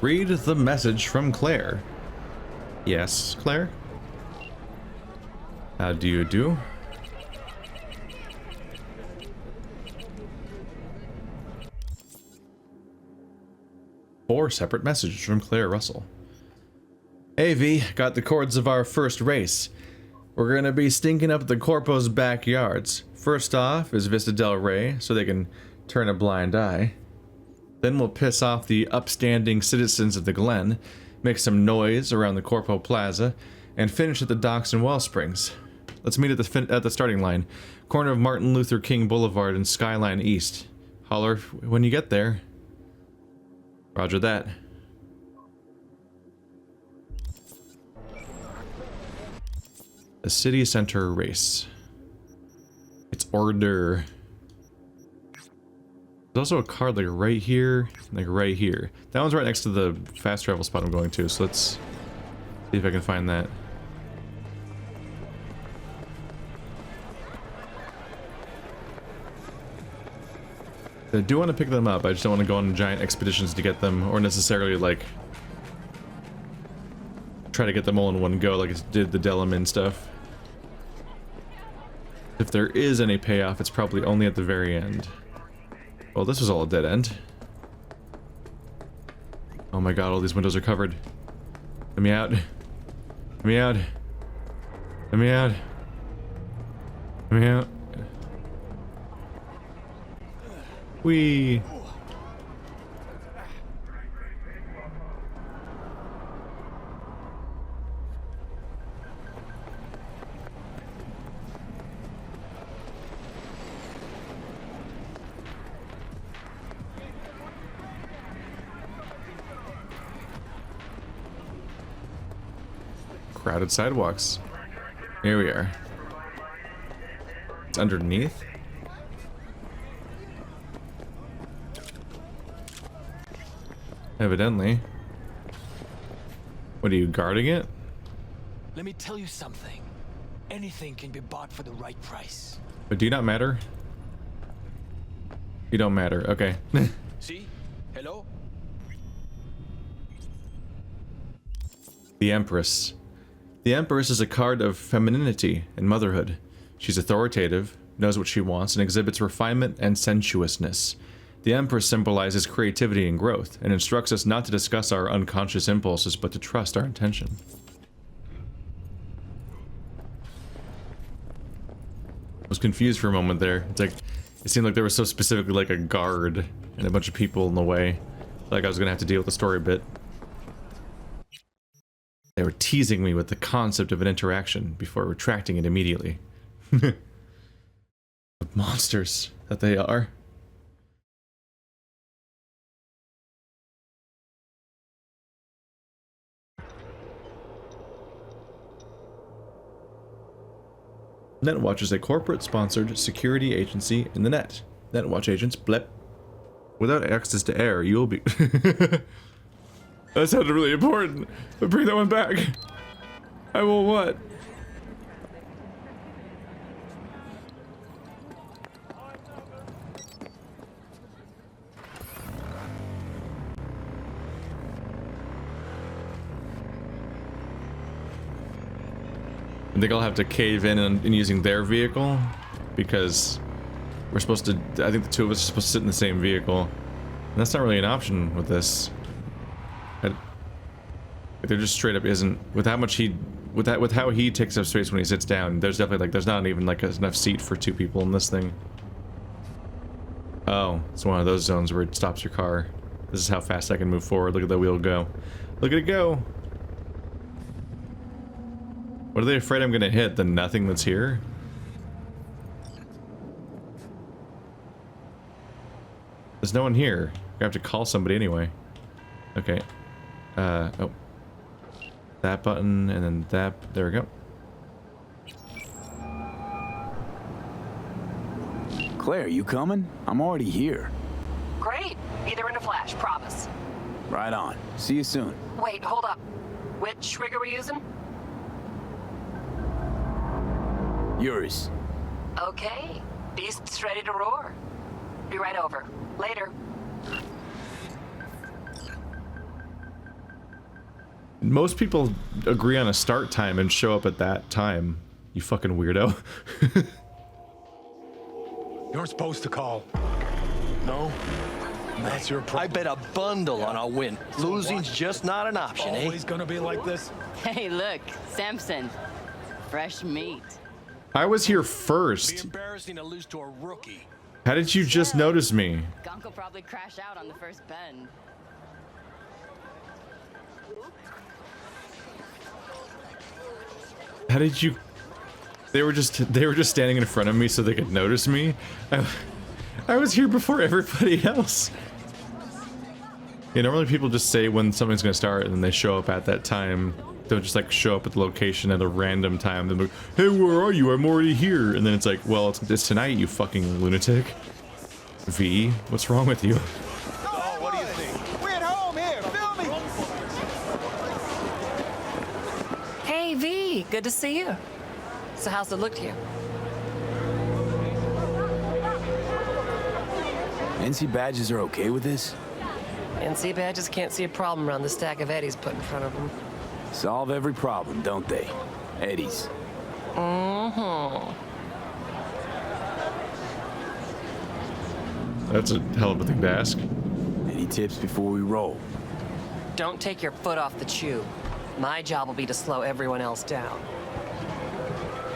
Read the message from Claire. Yes, Claire? How do you do? Four separate messages from Claire Russell. Hey V, got the chords of our first race. We're gonna be stinking up the Corpo's backyards. First off is Vista Del Rey, so they can turn a blind eye. Then we'll piss off the upstanding citizens of the Glen, make some noise around the Corpo Plaza, and finish at the docks and Wellsprings. Let's meet at the starting line, corner of Martin Luther King Boulevard and Skyline East. Holler when you get there. Roger that. The city center race. It's order. There's also a card like right here, like right here. That one's right next to the fast travel spot I'm going to, so let's see if I can find that. I do want to pick them up, I just don't want to go on giant expeditions to get them, or necessarily like try to get them all in one go like it did the Delamin stuff. If there is any payoff, it's probably only at the very end. Well, this was all a dead end. Oh my god, all these windows are covered. Let me out. Let me out. Let me out. Let me out. Whee! Crowded sidewalks. Here we are. It's underneath. Evidently. What are you guarding it? Let me tell you something. Anything can be bought for the right price. But do you not matter? You don't matter. Okay. See? Hello? The Empress. The Empress is a card of femininity and motherhood. She's authoritative, knows what she wants, and exhibits refinement and sensuousness. The Empress symbolizes creativity and growth, and instructs us not to discuss our unconscious impulses, but to trust our intention. I was confused for a moment there. It's like, it seemed like there was so specifically like a guard and a bunch of people in the way. Like I was gonna have to deal with the story a bit. They were teasing me with the concept of an interaction before retracting it immediately. The monsters that they are. Netwatch is a corporate-sponsored security agency in the net. Netwatch agents, blep. Without access to air, you'll be... That sounded really important, but bring that one back. I will what? I think I'll have to cave in and using their vehicle, because we're supposed to, I think the two of us are supposed to sit in the same vehicle. And that's not really an option with this. There just straight up isn't, with how much he, with how he takes up space when he sits down, there's definitely like, there's not even like enough seat for two people in this thing. Oh, it's one of those zones where it stops your car. This is how fast I can move forward. Look at the wheel go. Look at it go! What are they afraid I'm gonna hit? The nothing that's here? There's no one here. I have to call somebody anyway. Okay. Oh. That button, and then that. There we go. Claire, you coming? I'm already here. Great. Be there in a flash, promise. Right on. See you soon. Wait, hold up. Which rig are we using? Yours. Okay. Beast's ready to roar. Be right over. Later. Most people agree on a start time and show up at that time. You fucking weirdo. You're supposed to call. No? That's your problem. I bet a bundle on a win. Losing's just not an option, eh? Always gonna be like this? Hey, look, Samson. Fresh meat. I was here Be first. embarrassing to lose to a rookie. How did you just notice me? Gunk will probably crash out on the first bend. How did you? They were just standing in front of me so they could notice me. I was here before everybody else. Yeah, normally people just say when something's gonna start and then they show up at that time. Don't just like show up at the location at a random time. They're like, hey, where are you? I'm already here. And then it's like, well, it's tonight, you fucking lunatic. V, what's wrong with you? Oh, what do you think? We're at home here. Film me. Hey, V, good to see you. So how's it look to you? NC badges are okay with this? NC badges can't see a problem around the stack of eddies put in front of them. Solve every problem, don't they? Eddies. Mm-hmm. That's a hell of a thing to ask. Any tips before we roll? Don't take your foot off the chew. My job will be to slow everyone else down.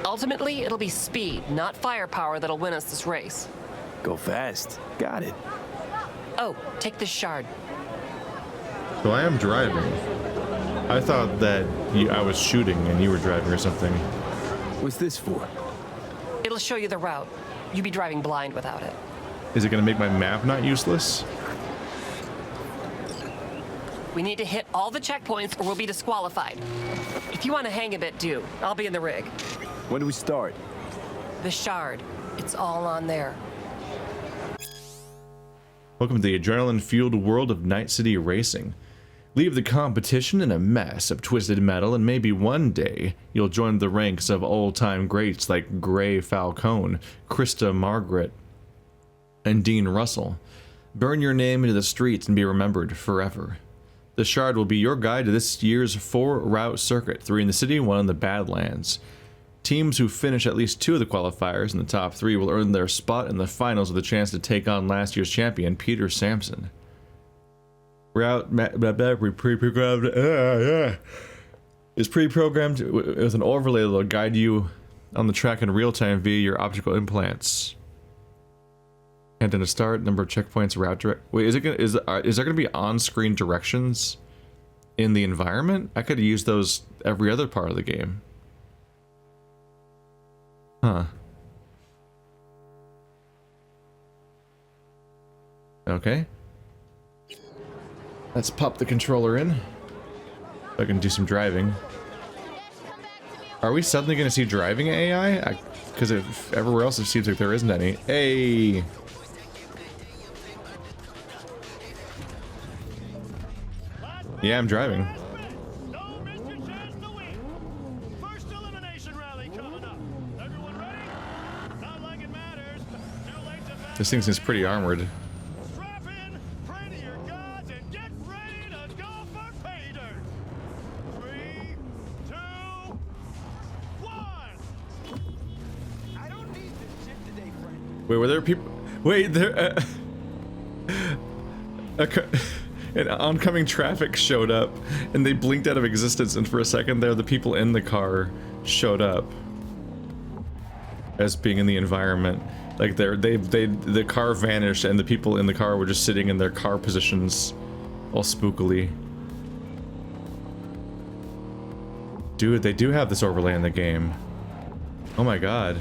Ultimately, it'll be speed, not firepower, that'll win us this race. Go fast. Got it. Oh, take this shard. So I am driving. I thought that I was shooting and you were driving or something. What's this for? It'll show you the route. You'd be driving blind without it. Is it gonna make my map not useless? We need to hit all the checkpoints or we'll be disqualified. If you want to hang a bit, do. I'll be in the rig. When do we start? The shard. It's all on there. Welcome to the adrenaline-fueled world of Night City racing. Leave the competition in a mess of twisted metal, and maybe one day you'll join the ranks of old-time greats like Gray Falcone, Krista Margaret, and Dean Russell. Burn your name into the streets and be remembered forever. The Shard will be your guide to this year's 4-route circuit, 3 in the city, 1 in the Badlands. Teams who finish at least 2 of the qualifiers in the top 3 will earn their spot in the finals with a chance to take on last year's champion, Peter Sampson. Route pre-programmed is pre-programmed with an overlay that will guide you on the track in real time via your optical implants. And then to start, number of checkpoints, route direct. Wait, is there gonna be on-screen directions in the environment? I could use those every other part of the game. Huh. Okay. Let's pop the controller in. So I can do some driving. Are we suddenly going to see driving AI? Because everywhere else it seems like there isn't any. Hey! Yeah, I'm driving. This thing seems pretty armored. Wait, were there people? Wait, there. An oncoming traffic showed up, and they blinked out of existence. And for a second there, the people in the car showed up as being in the environment. Like the car vanished, and the people in the car were just sitting in their car positions, all spookily. Dude, they do have this overlay in the game. Oh my god.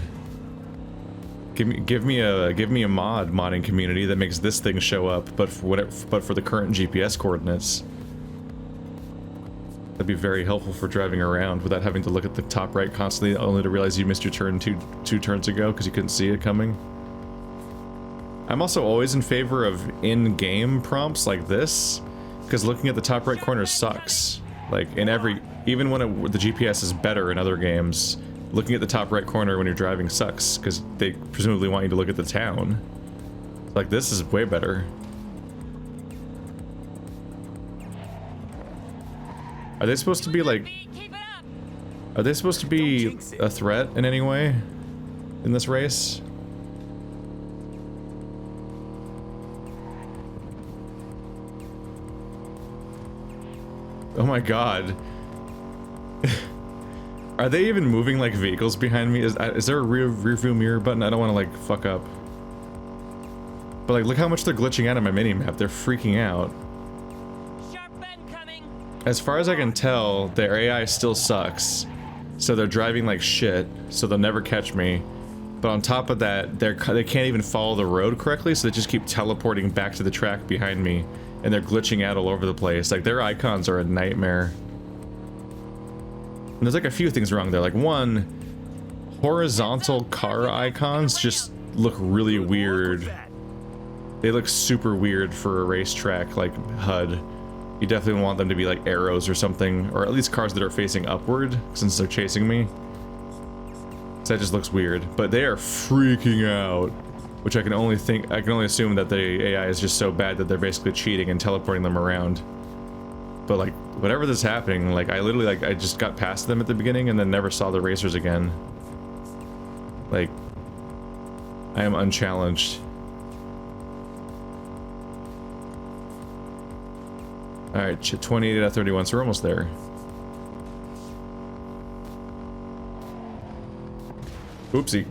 Give me a modding community that makes this thing show up, but for the current GPS coordinates. That'd be very helpful for driving around without having to look at the top right constantly, only to realize you missed your turn two turns ago because you couldn't see it coming. I'm also always in favor of in-game prompts like this, because looking at the top right corner sucks. Like even when the GPS is better in other games, looking at the top right corner when you're driving sucks, because they presumably want you to look at the town. Like, this is way better. Are they supposed to be like... Are they supposed to be a threat in any way in this race? Oh my god. Are they even moving like vehicles behind me? Is there a rear view mirror button? I don't want to like fuck up. But like, look how much they're glitching out on my minimap. They're freaking out. Sharp bend coming. As far as I can tell, their AI still sucks. So they're driving like shit, so they'll never catch me. But on top of that, they can't even follow the road correctly, so they just keep teleporting back to the track behind me. And they're glitching out all over the place. Like, their icons are a nightmare. And there's like a few things wrong there. Like, one, horizontal car icons just look really weird. They look super weird for a racetrack, like HUD. You definitely want them to be like arrows or something, or at least cars that are facing upward, since they're chasing me. So that just looks weird. But they are freaking out, which I can only assume that the AI is just so bad that they're basically cheating and teleporting them around. But like, whatever this is happening, like I literally I just got past them at the beginning and then never saw the racers again. Like, I am unchallenged. Alright, 28 out of 31, so we're almost there. Oopsie.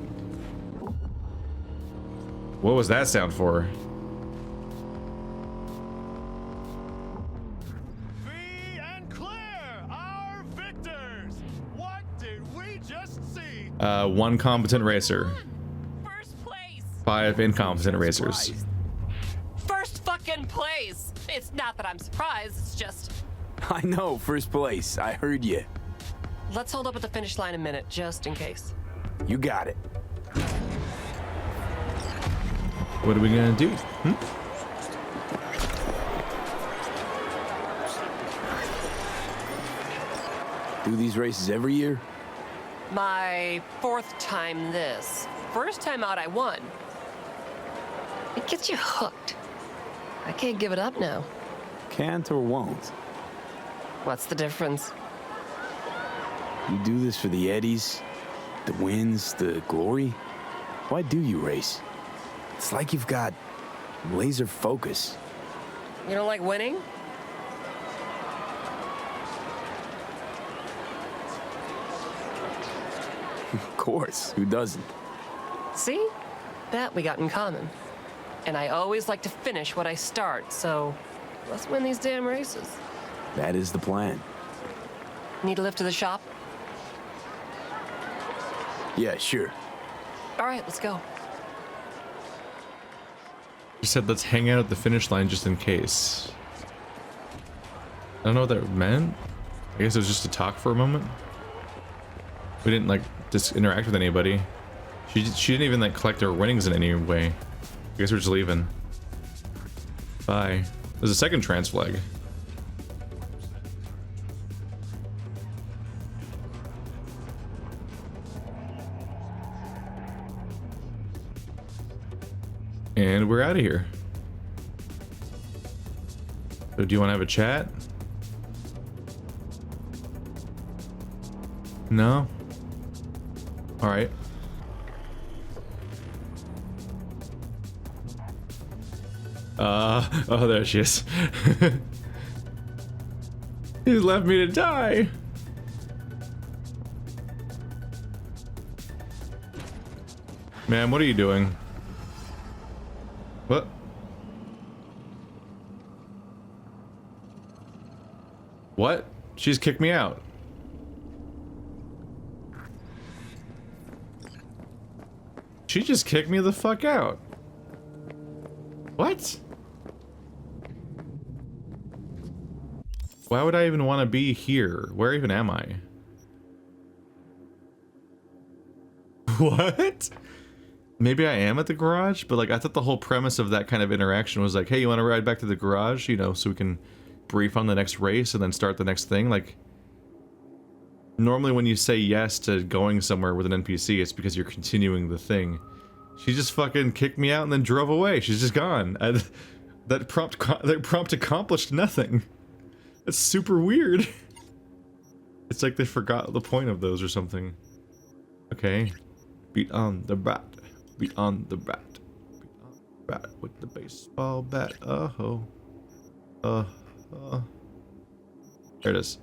What was that sound for? Free and clear, our victors. What did we just see? One competent racer. First place. 5 incompetent racers. First fucking place. It's not that I'm surprised, it's just... I know, first place. I heard you. Let's hold up at the finish line a minute, just in case. You got it. What are we gonna do? Do these races every year? My 4th time this. First time out I won. It gets you hooked. I can't give it up now. Can't or won't. What's the difference? You do this for the eddies, the wins, the glory? Why do you race? It's like you've got laser focus. You don't like winning? Of course, who doesn't? See? That we got in common. And I always like to finish what I start, so let's win these damn races. That is the plan. Need a lift to the shop? Yeah, sure. All right, let's go. You said let's hang out at the finish line just in case. I don't know what that meant. I guess it was just to talk for a moment. We didn't like just interact with anybody. She didn't even like collect her winnings in any way. I guess we're just leaving. Bye. There's a second trans flag. And we're out of here. So do you want to have a chat? No? Alright. Oh, there she is. He's left me to die. Ma'am, what are you doing? What? What? She's kicked me out. She just kicked me the fuck out. What? Why would I even want to be here? Where even am I? What? Maybe I am at the garage, but like I thought the whole premise of that kind of interaction was like, hey, you want to ride back to the garage, you know, so we can brief on the next race and then start the next thing. Like, normally when you say yes to going somewhere with an NPC, it's because you're continuing the thing. She just fucking kicked me out and then drove away. She's just gone. That prompt accomplished nothing. That's super weird. It's like they forgot the point of those or something. Okay. Beat on the bat. Beat on the bat. Beat on the bat with the baseball bat. Oh. There it is.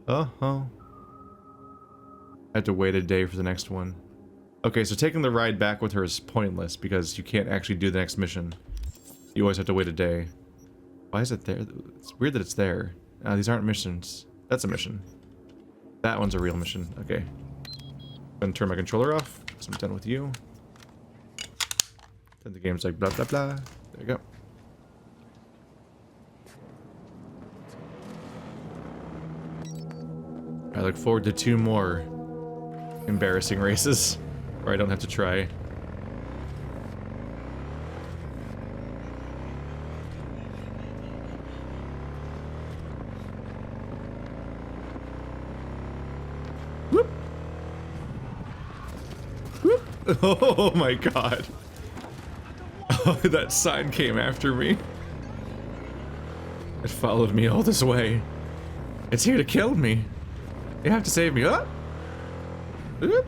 I have to wait a day for the next one. Okay, so taking the ride back with her is pointless because you can't actually do the next mission. You always have to wait a day. Why is it there? It's weird that it's there. These aren't missions. That's a mission. That one's a real mission. Okay. I'm gonna turn my controller off because I'm done with you. Then the game's like blah blah blah. There you go. I look forward to 2 more embarrassing races where I don't have to try. Whoop. Whoop. Oh my god. Oh, that sign came after me. It followed me all this way. It's here to kill me. You have to save me. Oh! Oop.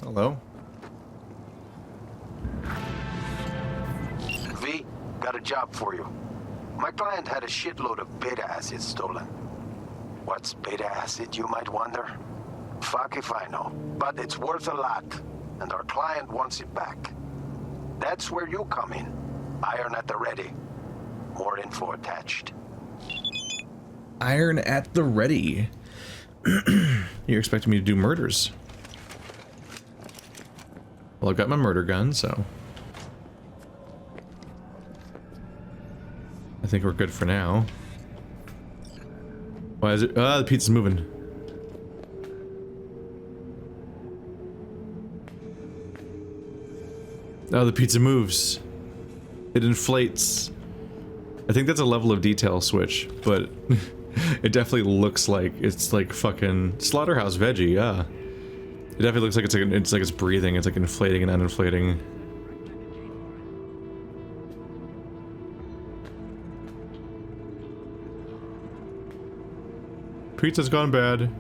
Hello? V, got a job for you. My client had a shitload of beta acid stolen. What's beta acid, you might wonder? Fuck if I know, but it's worth a lot, and our client wants it back. That's where you come in. Iron at the ready. More info attached. Iron at the ready. You're expecting me to do murders. Well, I've got my murder gun, so I think we're good for now. Why is it? Ah, the pizza's moving. Oh, the pizza moves. It inflates. I think that's a level of detail switch, but it definitely looks like it's like fucking slaughterhouse veggie, yeah. It definitely looks like it's breathing, it's like inflating and uninflating. Pizza's gone bad.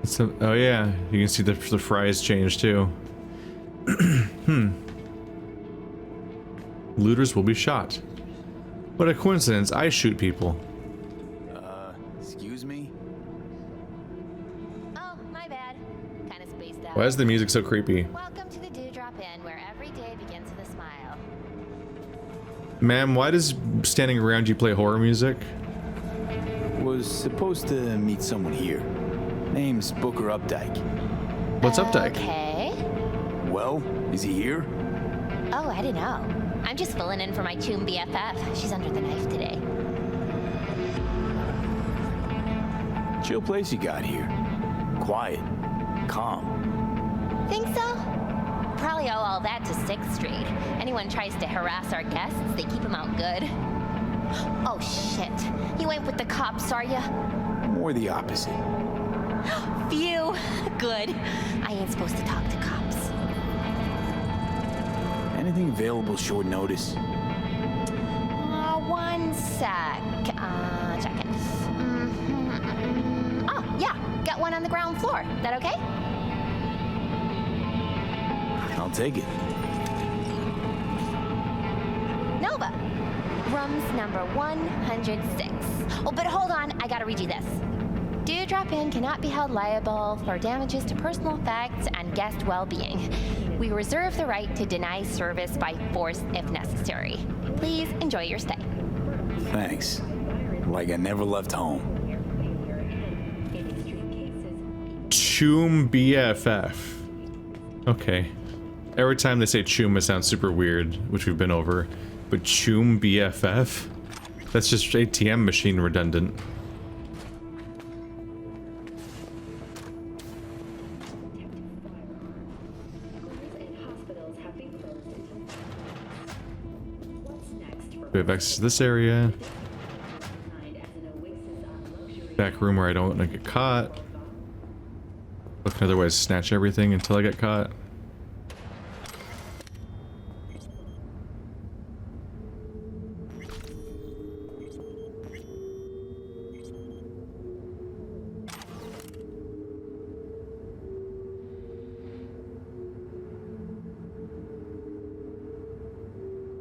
So, oh yeah, you can see the fries change too. Looters will be shot. What a coincidence, I shoot people. Excuse me? Oh, my bad. Kind of spaced out. Why is the music so creepy? Welcome to the Dewdrop Inn, where every day begins with a smile. Ma'am, why does standing around you play horror music? Was supposed to meet someone here. Name's Booker Updike. What's Updike? Okay. Well, is he here? Oh, I don't know. I'm just filling in for my Choom BFF. She's under the knife today. Chill place you got here. Quiet. Calm. Think so? Probably owe all that to 6th Street. Anyone tries to harass our guests, they keep them out good. Oh, shit. You ain't with the cops, are ya? More the opposite. Phew. Good. I ain't supposed to talk to cops. Anything available short notice? One sec. Checking. Oh, yeah. Got one on the ground floor. That okay? I'll take it. Nova. Rooms number 106. Oh, but hold on. I gotta read you this. Dewdrop Inn cannot be held liable for damages to personal effects and guest well-being. We reserve the right to deny service by force if necessary. Please enjoy your stay. Thanks. Like I never left home. Choom BFF. Okay. Every time they say Choom, it sounds super weird, which we've been over. But Choom BFF? That's just ATM machine redundant. We have access to this area. Back room where I don't want to get caught. Looking other ways to snatch everything until I get caught.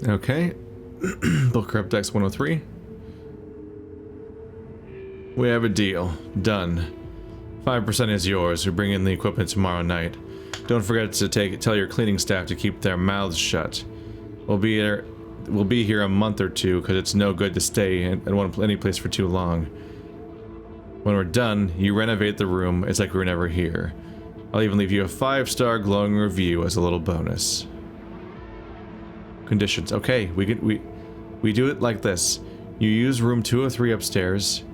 Okay. Book Corrupt X 103. We have a deal. Done. 5% is yours. We bring in the equipment tomorrow night. Don't forget to tell your cleaning staff to keep their mouths shut. We'll be here a month or two because it's no good to stay in any place for too long. When we're done, you renovate the room. It's like we were never here. I'll even leave you a 5-star glowing review as a little bonus. Conditions. Okay, we do it like this. You use room 203 upstairs.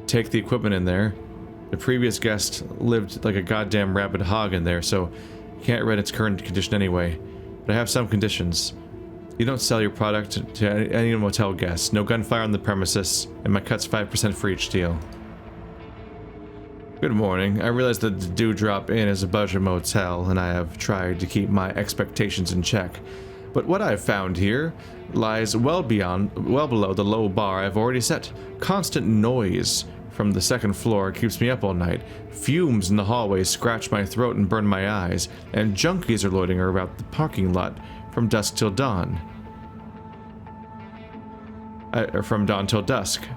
Take the equipment in there. The previous guest lived like a goddamn rabid hog in there, so you can't rent its current condition anyway. But I have some conditions. You don't sell your product to any motel guests. No gunfire on the premises, and my cut's 5% for each deal. Good morning. I realize that the Dewdrop Inn is a budget motel, and I have tried to keep my expectations in check. But what I've found here lies well below the low bar I've already set. Constant noise from the second floor keeps me up all night. Fumes in the hallways scratch my throat and burn my eyes, and junkies are loitering about the parking lot from dusk till dawn. From dawn till dusk.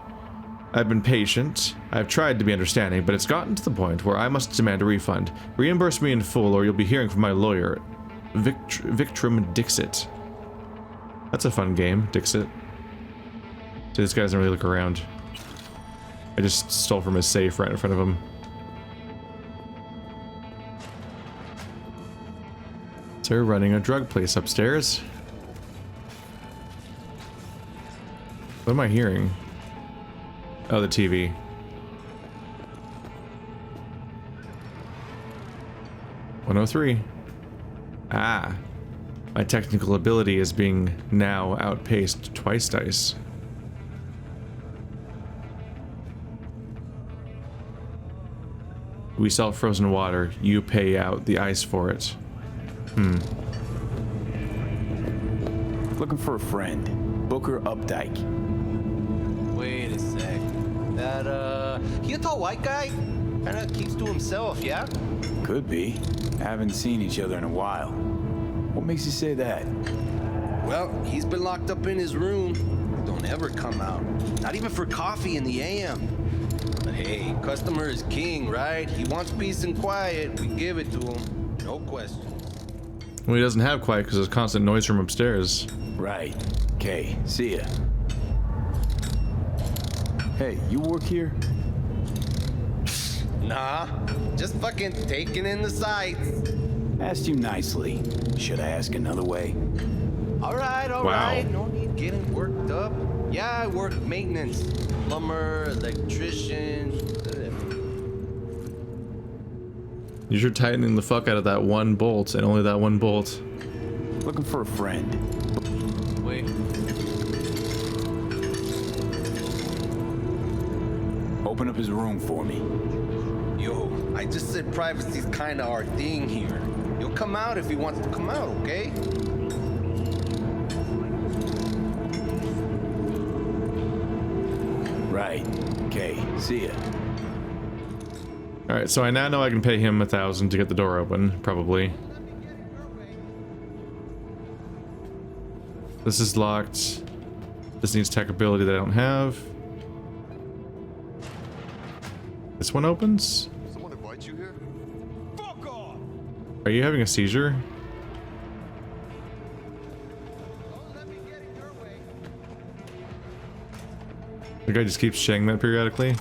I've been patient. I've tried to be understanding, but it's gotten to the point where I must demand a refund. Reimburse me in full, or you'll be hearing from my lawyer, Victrum Dixit. That's a fun game, Dixit. See, this guy doesn't really look around. I just stole from his safe right in front of him. So they're running a drug place upstairs. What am I hearing? Oh, the TV. (103). Ah. My technical ability is being now outpaced twice dice. We sell frozen water. You pay out the ice for it. Looking for a friend. Booker Updike. Wait a sec. That, he a tall white guy? Kinda keeps to himself, yeah? Could be. Haven't seen each other in a while. What makes you say that? Well, he's been locked up in his room. Don't ever come out. Not even for coffee in the AM. But hey, customer is king, right? He wants peace and quiet. We give it to him. No question. Well, he doesn't have quiet because there's constant noise from upstairs. Right. Okay, see ya. Hey, you work here? Nah, just fucking taking in the sights. Asked you nicely. Should I ask another way? All right. No need getting worked up. Yeah, I work maintenance. Plumber, electrician. You're tightening the fuck out of that one bolt, and only that one bolt. Looking for a friend. Wait. Open up his room for me. Yo, I just said privacy's kinda our thing here. He'll come out if he wants to come out, okay? Right. Okay, see ya. Alright, so I now know I can pay him 1,000 to get the door open, probably. This is locked. This needs tech ability that I don't have. This one opens? Someone invite you here? Fuck off! Are you having a seizure? The guy just keeps saying that periodically.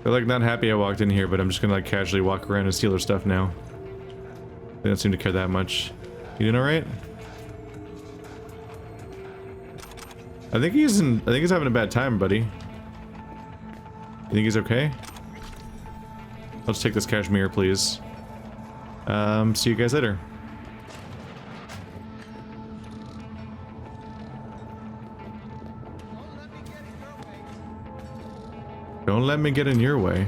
They're like not happy I walked in here, but I'm just gonna like casually walk around and steal their stuff now. They don't seem to care that much. You doing alright? I think he's having a bad time, buddy. You think he's okay? Let's take this cashmere, please. See you guys later. Don't let me get in your way.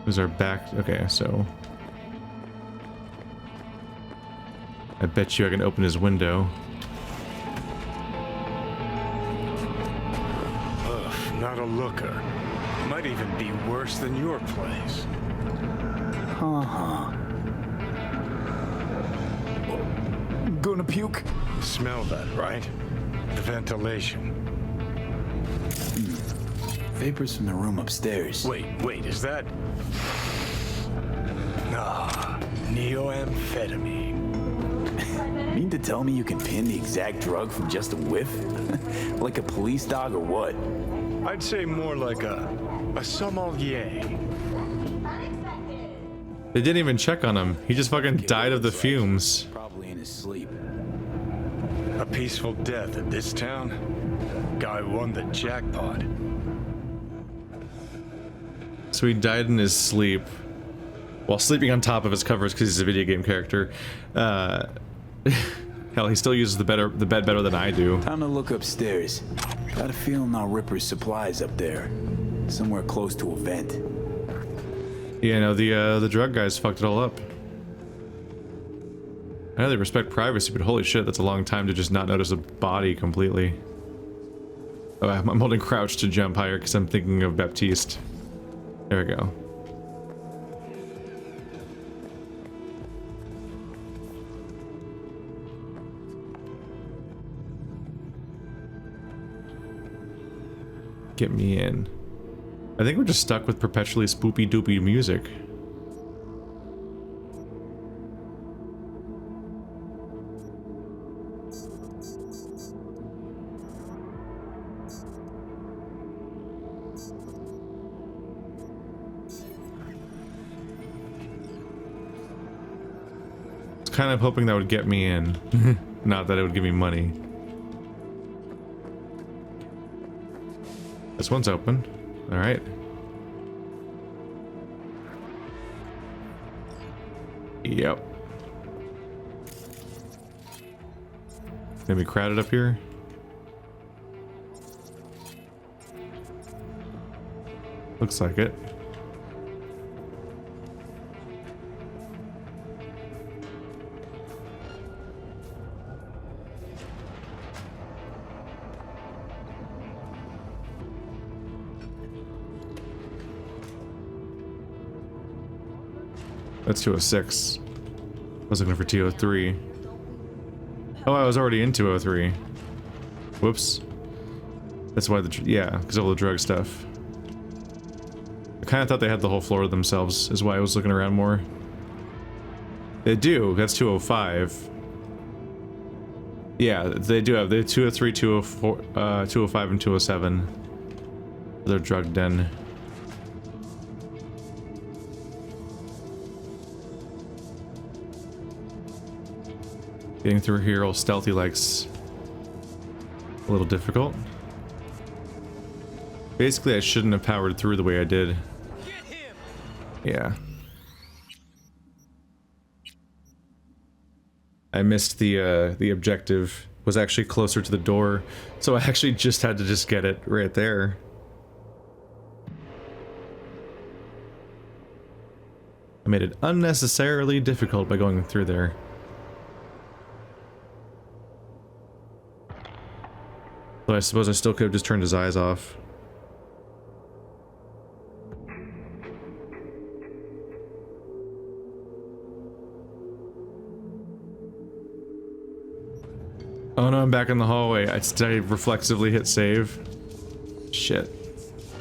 Who's our back? Okay, so I bet you I can open his window. Ugh, not a looker. Might even be worse than your place. Gonna puke? Smell that, right? The ventilation. Vapors from the room upstairs. Wait, is that... Ah, neoamphetamine. Mean to tell me you can pin the exact drug from just a whiff? Like a police dog or what? I'd say more like a sommelier. They didn't even check on him. He just fucking died of the fumes. Probably in his sleep. A peaceful death in this town? Guy won the jackpot. So he died in his sleep while sleeping on top of his covers because he's a video game character. Hell, he still uses the bed better than I do. Time to look upstairs. Got a feeling our Ripper's supplies up there. Somewhere close to a vent. Yeah, no, the drug guys fucked it all up. I know they respect privacy, but holy shit, that's a long time to just not notice a body completely. Oh, I'm holding crouch to jump higher because I'm thinking of Baptiste. There we go. Get me in. I think we're just stuck with perpetually spoopy doopy music. Kind of hoping that would get me in, not that it would give me money. This one's open. All right. Yep. Gonna be crowded up here. Looks like it. That's 206. I was looking for 203. Oh, I was already in 203. Whoops. That's why yeah, because of all the drug stuff. I kind of thought they had the whole floor to themselves, is why I was looking around more. They do, that's 205. Yeah, they do have, they have 203, 204, 205, and 207. Their drug den. Getting through here all stealthy like's a little difficult. Basically, I shouldn't have powered through the way I did. Yeah. I missed the objective. Was actually closer to the door, so I actually just had to just get it right there. I made it unnecessarily difficult by going through there. But I suppose I still could have just turned his eyes off. Oh no, I'm back in the hallway. I reflexively hit save. Shit.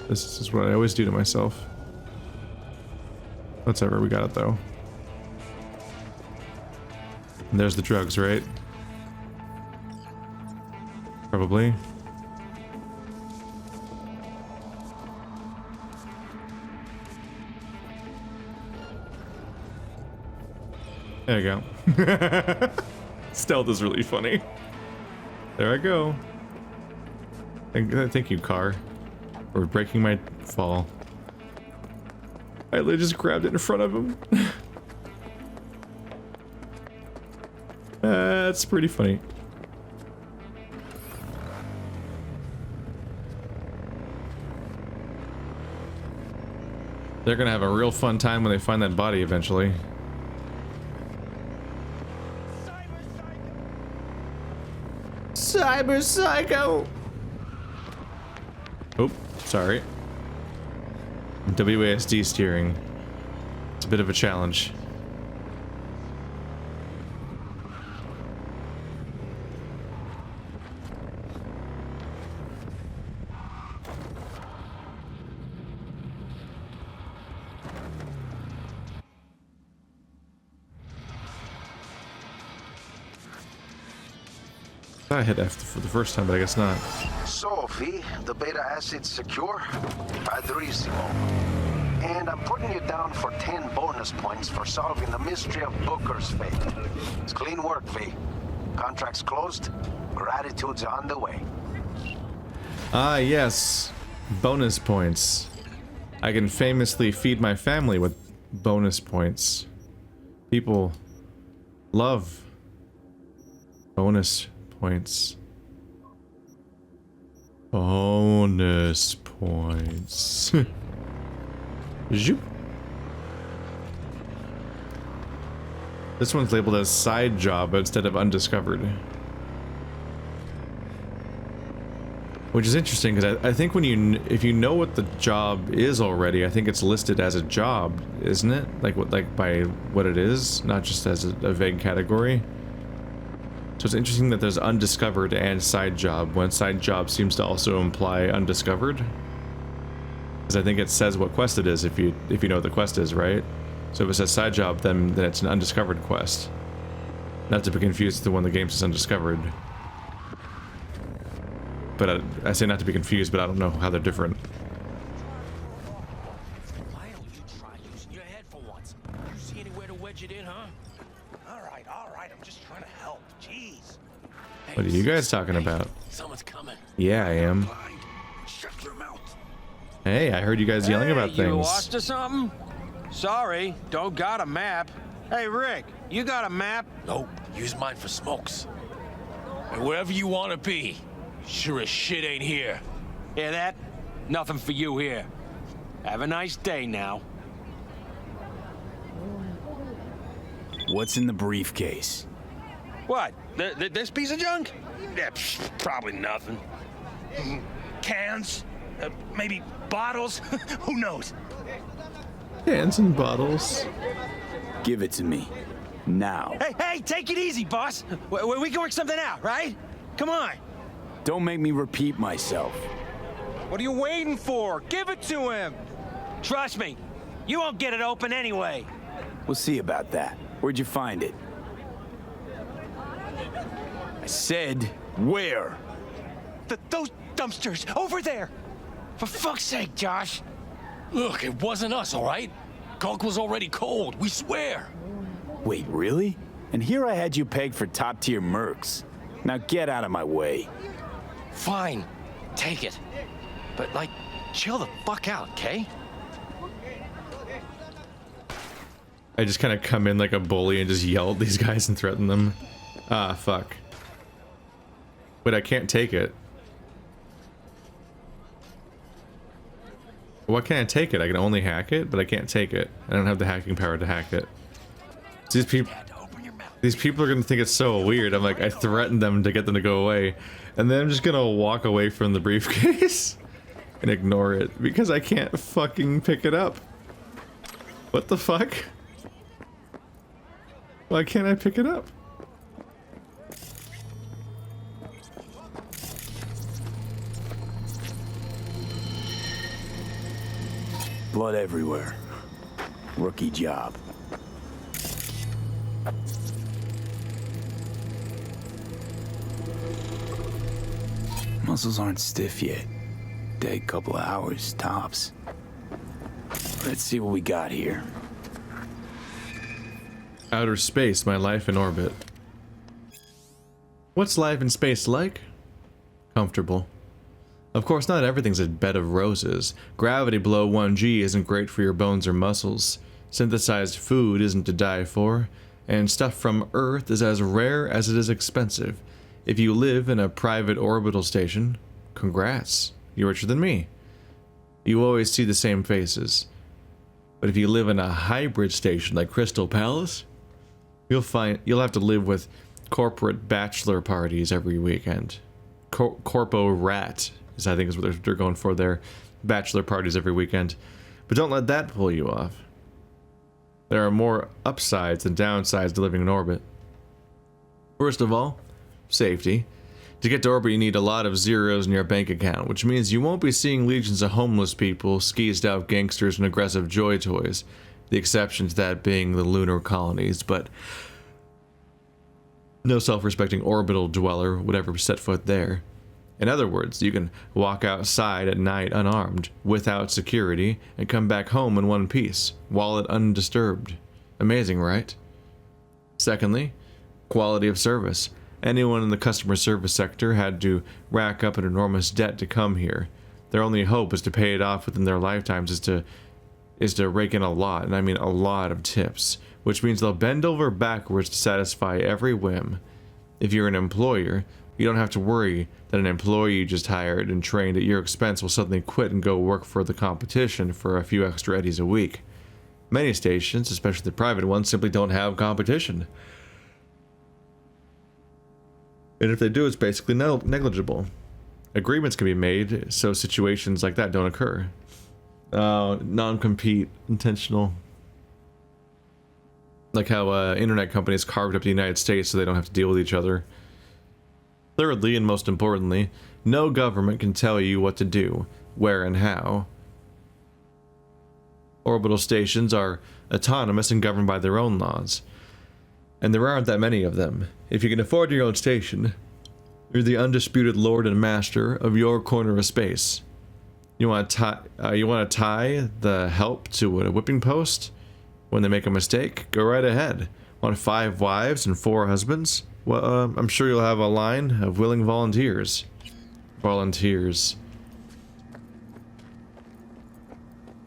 This is what I always do to myself. Whatever, we got it though. And there's the drugs, right? Probably. There you go. Stealth is really funny. There I go. Thank you, car, for breaking my fall. I literally just grabbed it in front of him. That's pretty funny. They're gonna have a real fun time when they find that body eventually. Cyber Psycho! Oh, sorry. WASD steering. It's a bit of a challenge. I hit F for the first time, but I guess not. So, V, the beta asset's secure? Padrissimo. And I'm putting you down for 10 bonus points for solving the mystery of Booker's fate. It's clean work, V. Contract's closed. Gratitude's on the way. Ah, yes. Bonus points. I can famously feed my family with bonus points. People love bonus points. Bonus points. Zoop. This one's labeled as side job instead of undiscovered. Which is interesting because I think when if you know what the job is already, I think it's listed as a job, isn't it? Like by what it is, not just as a vague category. So it's interesting that there's undiscovered and side job, when side job seems to also imply undiscovered. Because I think it says what quest it is if you know what the quest is, right? So if it says side job, then it's an undiscovered quest. Not to be confused with the one the game says undiscovered. But I say not to be confused, but I don't know how they're different. Why don't you try using your head for once? You see anywhere to wedge it in, huh? All right, I'm just trying to help. Jeez. What are you guys talking about? Someone's coming. Yeah, I am. Shut your mouth. Hey, I heard you guys yelling about things. You lost or something? Sorry, don't got a map. Hey, Rick, you got a map? Nope, use mine for smokes. And wherever you want to be, sure as shit ain't here. Hear that? Nothing for you here. Have a nice day now. What's in the briefcase? What? This piece of junk? Yeah, probably nothing. Cans? Maybe bottles? Who knows? Cans and bottles. Give it to me. Now. Hey, take it easy, boss. We can work something out, right? Come on. Don't make me repeat myself. What are you waiting for? Give it to him. Trust me, you won't get it open anyway. We'll see about that. Where'd you find it? I said, where? Those dumpsters, over there. For fuck's sake, Josh. Look, it wasn't us, all right? Coke was already cold, we swear. Wait, really? And here I had you pegged for top-tier mercs. Now get out of my way. Fine, take it. But, like, chill the fuck out, okay? I just kind of come in like a bully and just yell at these guys and threaten them. Ah, fuck. But I can't take it. Why can't I take it? I can only hack it, but I can't take it. I don't have the hacking power to hack it. These people are gonna think it's so weird. I'm like, I threatened them to get them to go away, and then I'm just gonna walk away from the briefcase and ignore it because I can't fucking pick it up. What the fuck? Why can't I pick it up? Blood everywhere. Rookie job. Muscles aren't stiff yet. Take a couple of hours, tops. Let's see what we got here. Outer space, my life in orbit. What's life in space like? Comfortable. Of course, not everything's a bed of roses. Gravity below 1G isn't great for your bones or muscles. Synthesized food isn't to die for. and stuff from Earth is as rare as it is expensive. If you live in a private orbital station, congrats, you're richer than me. You always see the same faces. But if you live in a hybrid station like Crystal Palace, you'll have to live with corporate bachelor parties every weekend. Corpo rat is, I think, is what they're going for there. Bachelor parties every weekend. But don't let that pull you off. There are more upsides than downsides to living in orbit. First of all, safety. To get to orbit, you need a lot of zeros in your bank account, which means you won't be seeing legions of homeless people, skeezed out gangsters, and aggressive joy toys. The exception to that being the lunar colonies, but no self-respecting orbital dweller would ever set foot there. In other words, you can walk outside at night unarmed, without security, and come back home in one piece, wallet undisturbed. Amazing, right? Secondly, quality of service. Anyone in the customer service sector had to rack up an enormous debt to come here. Their only hope is to pay it off within their lifetimes is to rake in a lot, and I mean a lot of tips, which means they'll bend over backwards to satisfy every whim. If you're an employer, you don't have to worry that an employee you just hired and trained at your expense will suddenly quit and go work for the competition for a few extra eddies a week. Many stations, especially the private ones, simply don't have competition. And if they do, it's basically negligible. Agreements can be made so situations like that don't occur. Non-compete, intentional. Like how internet companies carved up the United States so they don't have to deal with each other. Thirdly, and most importantly, no government can tell you what to do, where and how. Orbital stations are autonomous and governed by their own laws. And there aren't that many of them. If you can afford your own station, you're the undisputed lord and master of your corner of space. You want to tie the help to a whipping post when they make a mistake? Go right ahead. Want 5 wives and 4 husbands? Well, I'm sure you'll have a line of willing volunteers. Volunteers.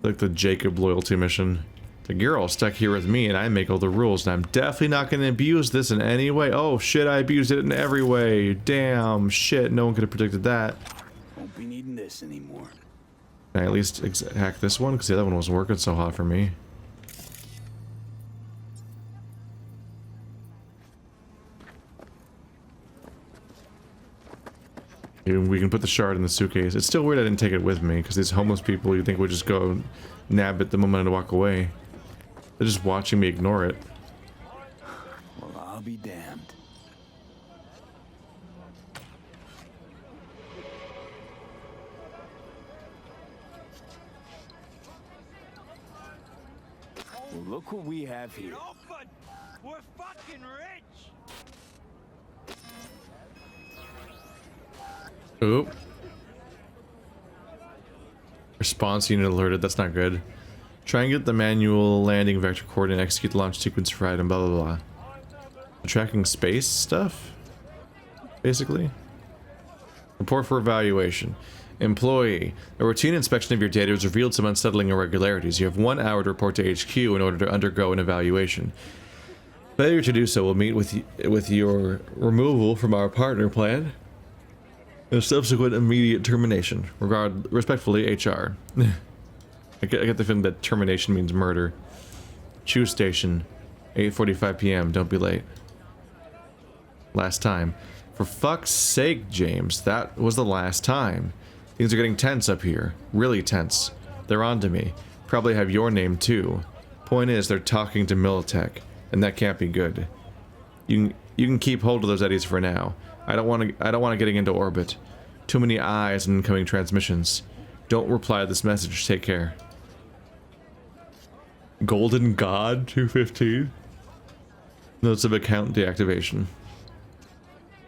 Like the Jacob loyalty mission. Like, you're all stuck here with me and I make all the rules, and I'm definitely not going to abuse this in any way. Oh shit, I abused it in every way. Damn, shit, no one could have predicted that. Won't be needing this anymore. Can I at least hack this one? Because the other one wasn't working so hot for me. We can put the shard in the suitcase. It's still weird I didn't take it with me, because these homeless people you think would just go nab it the moment I walk away. They're just watching me ignore it. Well, I'll be damned. Well, look what we have here. We're fucking rich! Oop. Response unit alerted, that's not good. Try and get the manual landing vector coordinate, execute the launch sequence for item, blah blah blah. Tracking space stuff? Basically. Report for evaluation. Employee. A routine inspection of your data has revealed some unsettling irregularities. You have 1 hour to report to HQ in order to undergo an evaluation. Failure to do so will meet with your removal from our partner plan. And subsequent immediate termination. Respectfully, HR. I get the feeling that termination means murder. Choose station. 8:45 p.m. Don't be late. Last time. For fuck's sake, James. That was the last time. Things are getting tense up here. Really tense. They're onto me. Probably have your name too. Point is, they're talking to Militech, and that can't be good. You can keep hold of those eddies for now. I don't want getting into orbit. Too many eyes and incoming transmissions. Don't reply to this message. Take care. Golden God 215. Notes of account deactivation.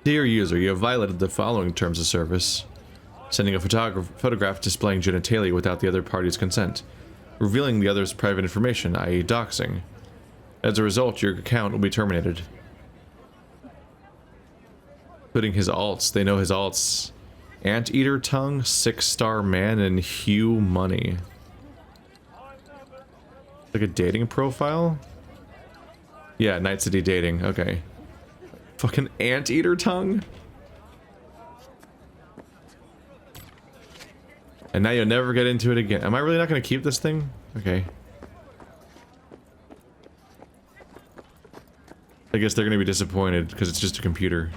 Dear user, you have violated the following terms of service. Sending a photograph displaying genitalia without the other party's consent. Revealing the other's private information, i.e. doxing. As a result, your account will be terminated. Including his alts. They know his alts. Anteater tongue, 6-star man, and Hugh money. Like a dating profile? Yeah, Night City dating. Okay. Fucking anteater tongue. And now you'll never get into it again. Am I really not going to keep this thing? Okay. I guess they're going to be disappointed because it's just a computer.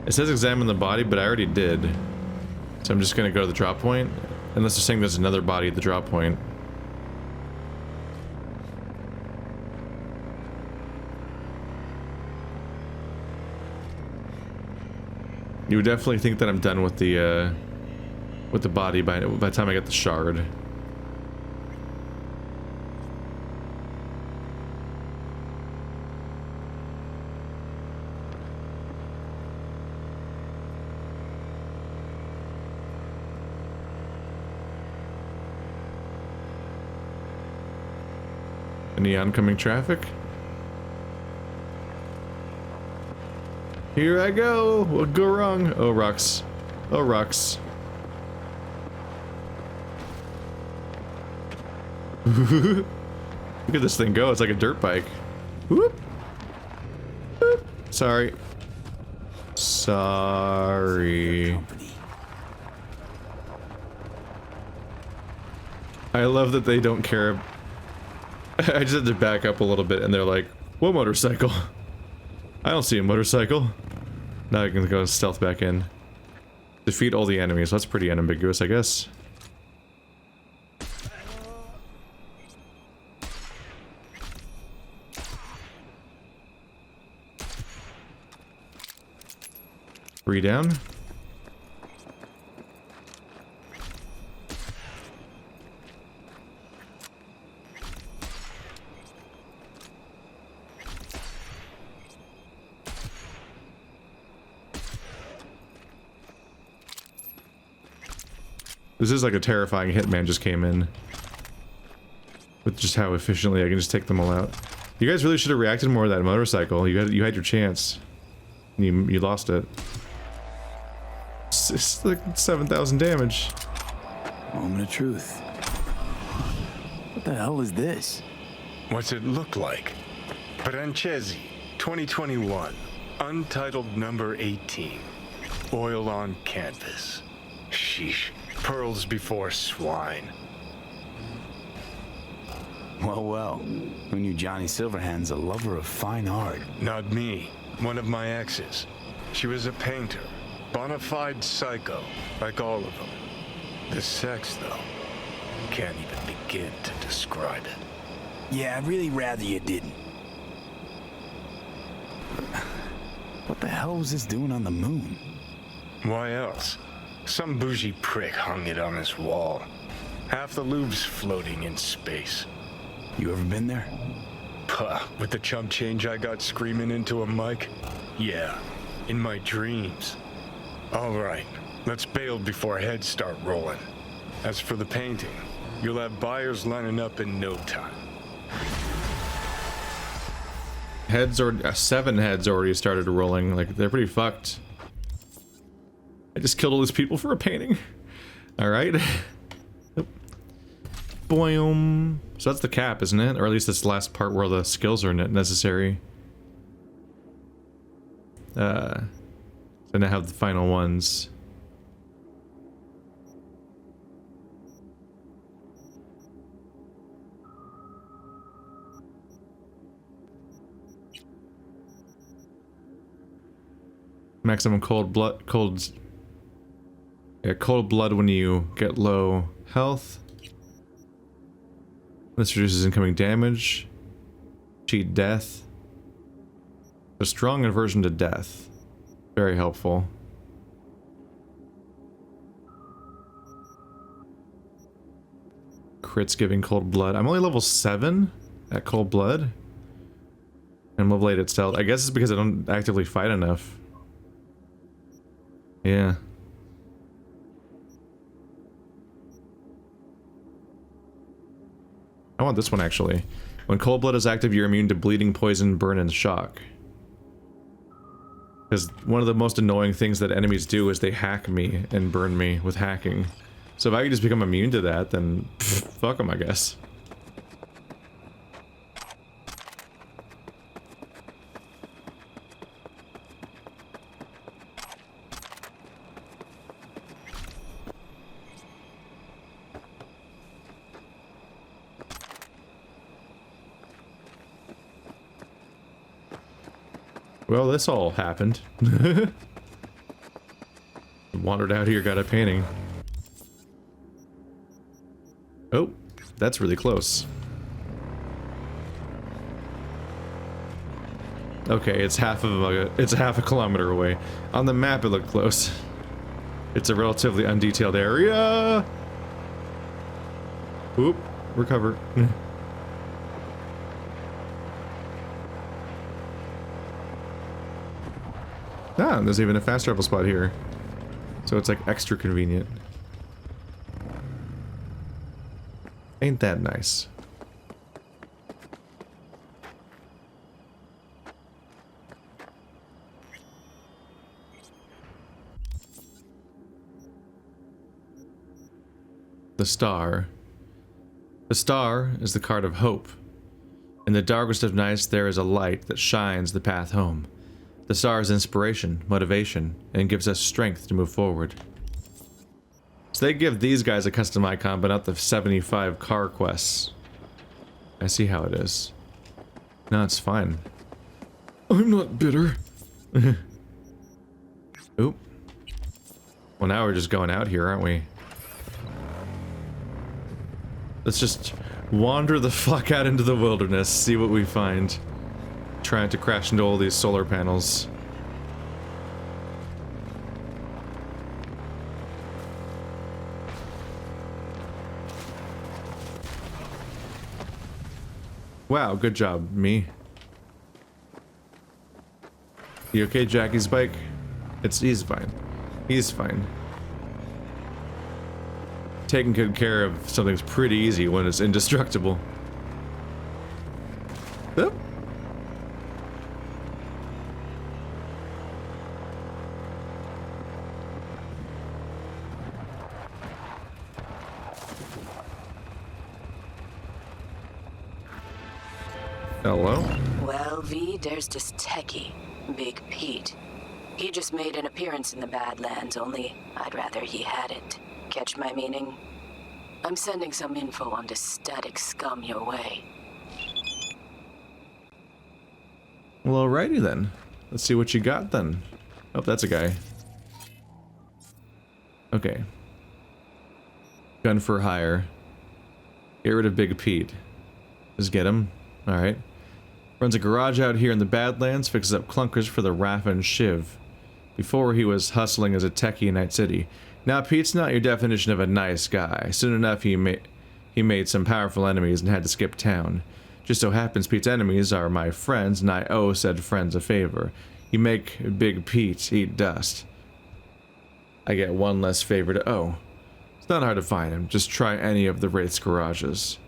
It says examine the body, but I already did. So I'm just going to go to the drop point. Unless they're saying there's another body at the drop point. You would definitely think that I'm done with the body by the time I get the shard. Any oncoming traffic? Here I go! What go wrong? Oh, rocks. Oh, rocks. Look at this thing go. It's like a dirt bike. Whoop. Whoop. Sorry. Sorry. I love that they don't care. I just had to back up a little bit and they're like, what motorcycle? I don't see a motorcycle. Now I can go stealth back in. Defeat all the enemies. That's pretty unambiguous, I guess. Three down. This is like a terrifying hitman just came in. With just how efficiently I can just take them all out. You guys really should have reacted more to that motorcycle. You had your chance. You lost it. It's like 7,000 damage. Moment of truth. What the hell is this? What's it look like? Francesi, 2021. Untitled number 18. Oil on canvas. Sheesh. Pearls before swine. Well, well. Who knew Johnny Silverhand's a lover of fine art? Not me. One of my exes. She was a painter. Bona fide psycho, like all of them. The sex, though, can't even begin to describe it. Yeah, I'd really rather you didn't. What the hell was this doing on the moon? Why else? Some bougie prick hung it on his wall. Half the Louvre's floating in space. You ever been there? Puh, with the chump change I got screaming into a mic? Yeah, in my dreams. All right, let's bail before heads start rolling. As for the painting, you'll have buyers lining up in no time. Heads or 7 heads already started rolling. Like, they're pretty fucked. I just killed all these people for a painting. All right. Boom. So that's the cap, isn't it? Or at least that's the last part where the skills are necessary. So now I have the final ones. Maximum cold blood when you get low health. This reduces incoming damage. Cheat death. A strong aversion to death. Very helpful. Crits giving cold blood. I'm only level 7 at cold blood. And level 8 at stealth. I guess it's because I don't actively fight enough. Yeah. I want this one actually. When cold blood is active, you're immune to bleeding, poison, burn, and shock. Because one of the most annoying things that enemies do is they hack me and burn me with hacking. So if I could just become immune to that, then fuck them, I guess. Well, this all happened. Wandered out here, got a painting. Oh, that's really close. Okay, it's half a kilometer away. On the map, it looked close. It's a relatively undetailed area. Oop, recover. Ah, there's even a fast travel spot here. So it's like extra convenient. Ain't that nice? The star. The star is the card of hope. In the darkest of nights there is a light that shines the path home. The star is inspiration, motivation, and gives us strength to move forward. So they give these guys a custom icon, but not the 75 car quests. I see how it is. No, it's fine. I'm not bitter. Oop. Well, now we're just going out here, aren't we? Let's just wander the fuck out into the wilderness, see what we find. Trying to crash into all these solar panels. Wow, good job, me. You okay, Jackie's bike? He's fine. He's fine. Taking good care of something's pretty easy when it's indestructible. Oop. Hello? Well, V, there's this techie, Big Pete. He just made an appearance in the Badlands, only I'd rather he hadn't. Catch my meaning? I'm sending some info on this static scum your way. Well, alrighty then. Let's see what you got then. Oh, that's a guy. Okay. Gun for hire. Get rid of Big Pete. Just get him. Alright. Runs a garage out here in the Badlands, fixes up clunkers for the Raff and Shiv. Before he was hustling as a techie in Night City. Now Pete's not your definition of a nice guy. Soon enough he made some powerful enemies and had to skip town. Just so happens Pete's enemies are my friends and I owe said friends a favor. You make Big Pete eat dust. I get one less favor to owe. It's not hard to find him, just try any of the Wraith's garages.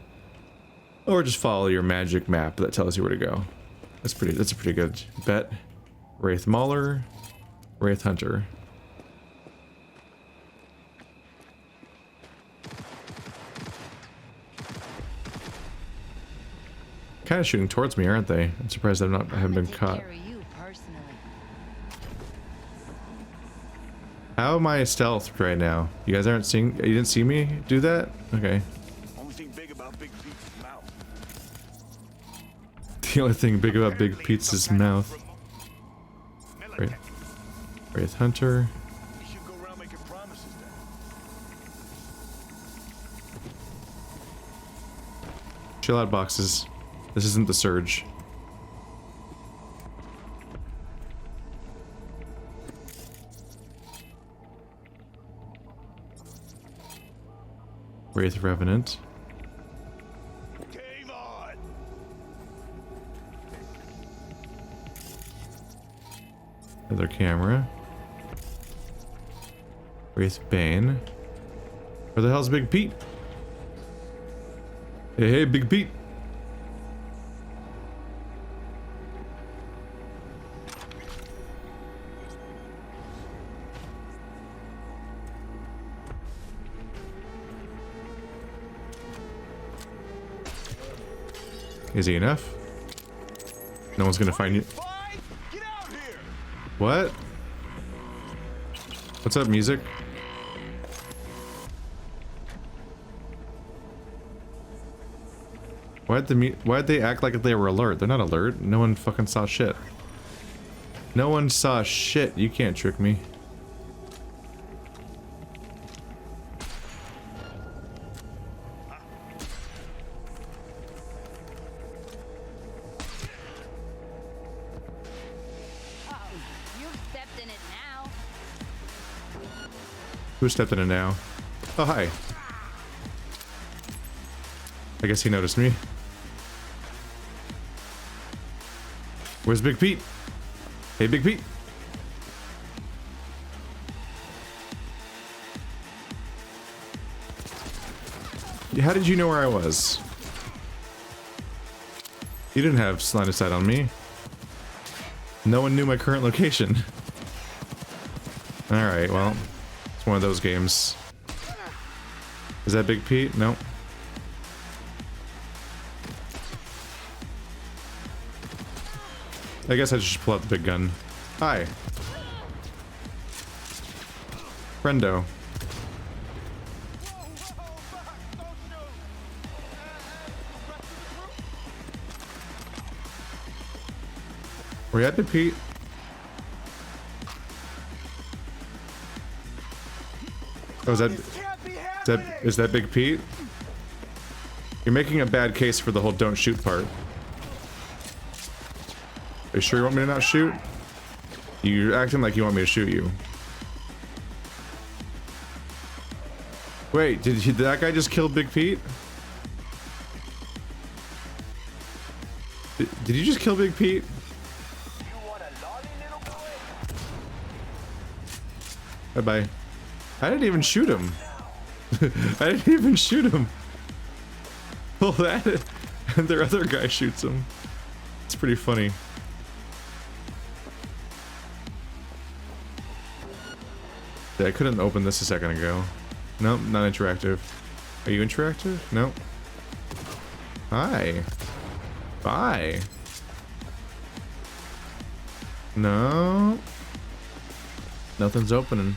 Or just follow your magic map that tells you where to go. That's a pretty good bet. Wraith Mauler, Wraith Hunter. Kind of shooting towards me, aren't they? I'm surprised I haven't been caught. How am I stealthed right now? You guys aren't seeing? You didn't see me do that? Okay. The only thing big about Big Pete's is mouth. Wraith Hunter. Chill out, boxes. This isn't the Surge. Wraith Revenant. Another camera. Wraith Bane. Where the hell's Big Pete? Hey, hey, Big Pete. Easy enough. No one's gonna find you. What? What's up, music? Why'd they act like they were alert? They're not alert. No one fucking saw shit. No one saw shit. You can't trick me. Who stepped in it now? Oh, hi. I guess he noticed me. Where's Big Pete? Hey, Big Pete. How did you know where I was? You didn't have line of sight on me. No one knew my current location. Alright, well, it's one of those games. Is that Big Pete? No. I guess I should pull out the big gun. Hi. Friendo. Were you at Big Pete? Oh, is that Big Pete? You're making a bad case for the whole don't shoot part. Are you sure you want me to not shoot? You're acting like you want me to shoot you. Wait, did that guy just kill Big Pete? Did you just kill Big Pete? Bye-bye. I didn't even shoot him. I didn't even shoot him. Well, that and their other guy shoots him. It's pretty funny. Yeah, I couldn't open this a second ago. Nope, not interactive. Are you interactive? Nope. Hi. Bye. No. Nothing's opening.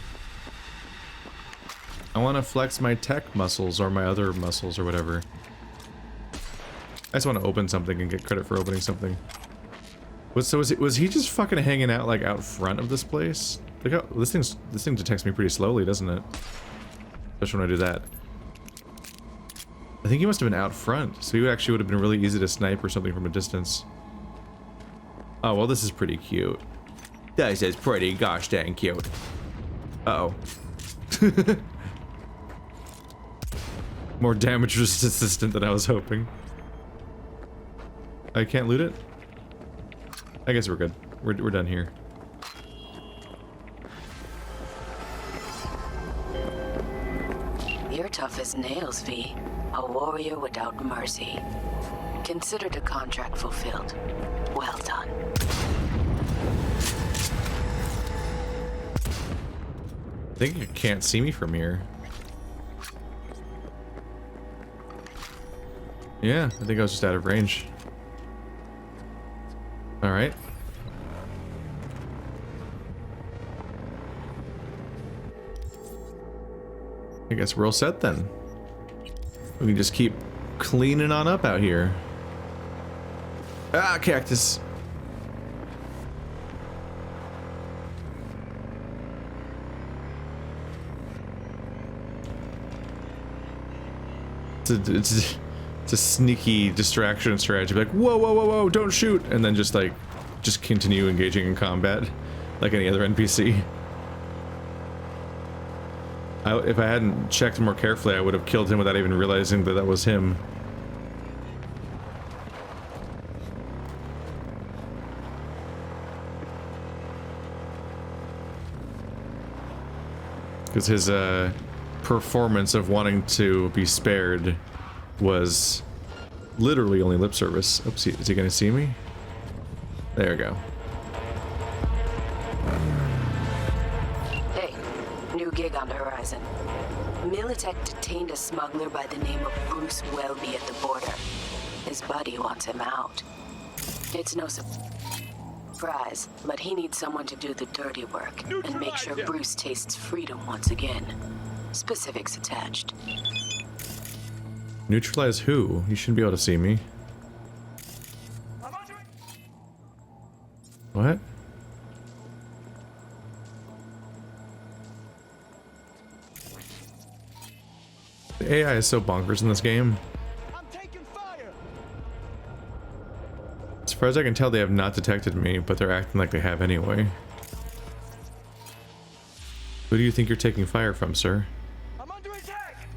I want to flex my tech muscles or my other muscles or whatever. I just want to open something and get credit for opening something. Was he just fucking hanging out like out front of this place? Look how this thing detects me pretty slowly, doesn't it? Especially when I do that. I think he must have been out front, so he actually would have been really easy to snipe or something from a distance. Oh well, this is pretty cute. This is pretty gosh dang cute. Uh-oh. More damage resistant than I was hoping. I can't loot it? I guess we're good. We're done here. You're tough as nails, V. A warrior without mercy. Considered a contract fulfilled. Well done. I think you can't see me from here. Yeah, I think I was just out of range. Alright. I guess we're all set then. We can just keep cleaning on up out here. Ah, cactus. It's a sneaky distraction strategy. Like, whoa, whoa, whoa, whoa, don't shoot! And then just continue engaging in combat like any other NPC. If I hadn't checked more carefully, I would have killed him without even realizing that that was him. Because his performance of wanting to be spared was literally only lip service. Oops, is he gonna see me? There we go. Hey, new gig on the horizon. Militech detained a smuggler by the name of Bruce Welby at the border. His buddy wants him out. It's no surprise, but he needs someone to do the dirty work and make sure Bruce tastes freedom once again. Specifics attached. Neutralize who? You shouldn't be able to see me. What? The AI is so bonkers in this game. As far as I can tell, they have not detected me, but they're acting like they have anyway. Who do you think you're taking fire from, sir? I'm under attack.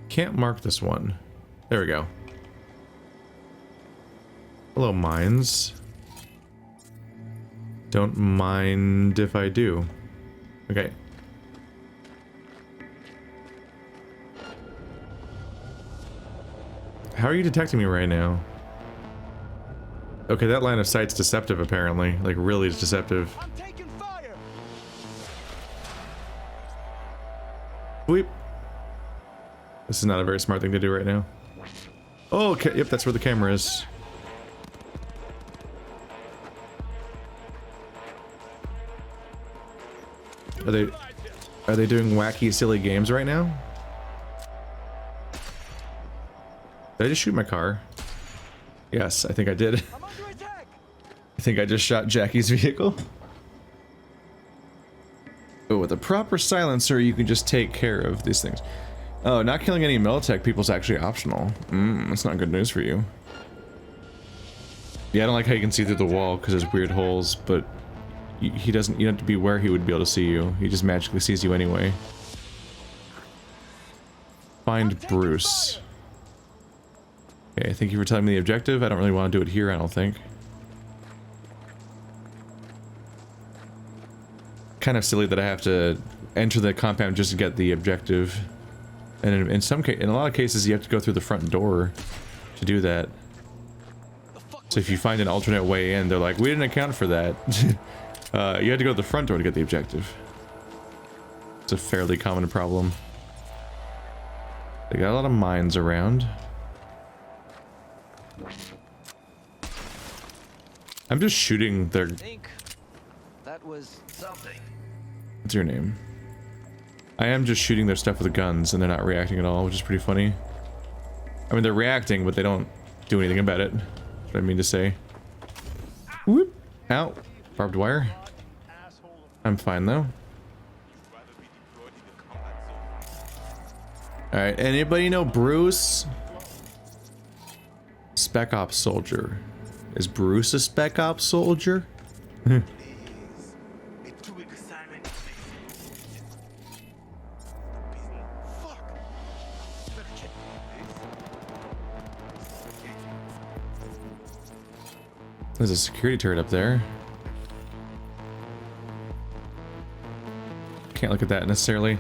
Can't mark this one. There we go. Hello, mines. Don't mind if I do. Okay. How are you detecting me right now? Okay, that line of sight's deceptive apparently. Like, really deceptive. I'm taking fire. Weep. This is not a very smart thing to do right now. Oh, okay. Yep, that's where the camera is. Are they doing wacky, silly games right now? Did I just shoot my car? Yes, I think I did. I think I just shot Jackie's vehicle. But with a proper silencer, you can just take care of these things. Oh, not killing any Militech people is actually optional. That's not good news for you. Yeah, I don't like how you can see through the wall because there's weird holes, but he doesn't. You don't have to be where he would be able to see you. He just magically sees you anyway. Find Bruce. Okay, thank you for telling me the objective. I don't really want to do it here, I don't think. Kind of silly that I have to enter the compound just to get the objective. And in a lot of cases, you have to go through the front door to do that. So if you find an alternate way in, they're like, we didn't account for that. You had to go to the front door to get the objective. It's a fairly common problem. They got a lot of mines around. I'm just shooting their... That was something. What's your name? I am just shooting their stuff with guns and they're not reacting at all, which is pretty funny. I mean, they're reacting, but they don't do anything about it. That's what I mean to say. Whoop! Ow! Barbed wire. I'm fine though. Alright, anybody know Bruce? Spec Ops soldier. Is Bruce a Spec Ops soldier? There's a security turret up there. Can't look at that necessarily.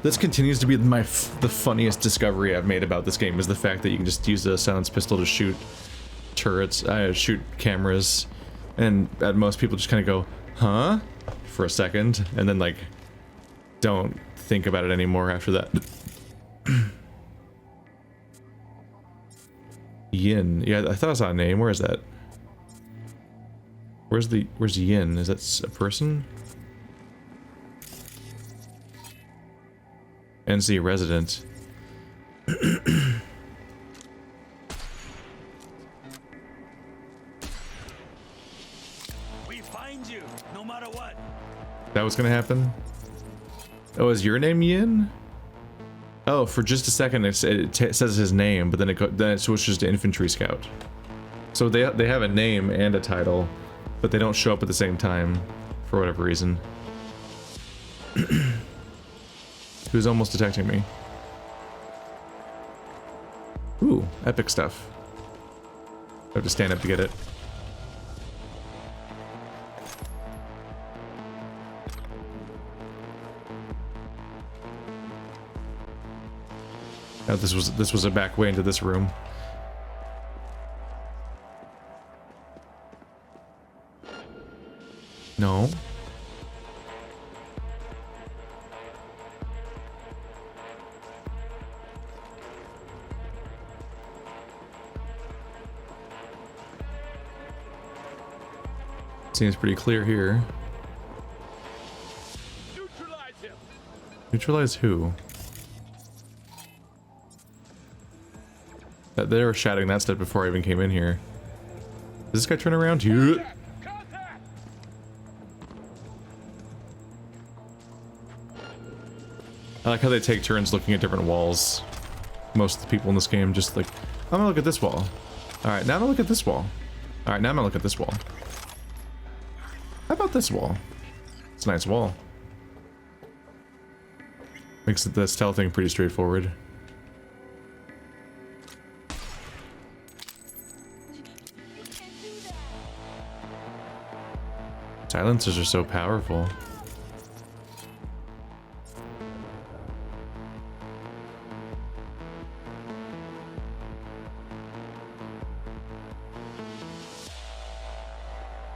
This continues to be the funniest discovery I've made about this game, is the fact that you can just use a silenced pistol to shoot turrets, shoot cameras, and at most people just kind of go, huh? For a second, and then like don't think about it anymore after that. Yin. Yeah, I thought I saw a name. Where is that? Where's Yin? Is that a person? NC resident. We find you, no matter what. That was gonna happen? Oh, is your name Yin? Oh, for just a second it says his name, but then it switches to infantry scout. So they have a name and a title, but they don't show up at the same time for whatever reason. Who's almost detecting me? Ooh, epic stuff. I have to stand up to get it. Now this was a back way into this room. No. Seems pretty clear here. Neutralize who? They were shouting that stuff before I even came in here. Does this guy turn around? Yeah. I like how they take turns looking at different walls. Most of the people in this game just like, I'm gonna look at this wall. Alright, now I'm gonna look at this wall. Alright, now I'm gonna look at this wall. How about this wall? It's a nice wall. Makes the stealthing pretty straightforward. Silencers are so powerful.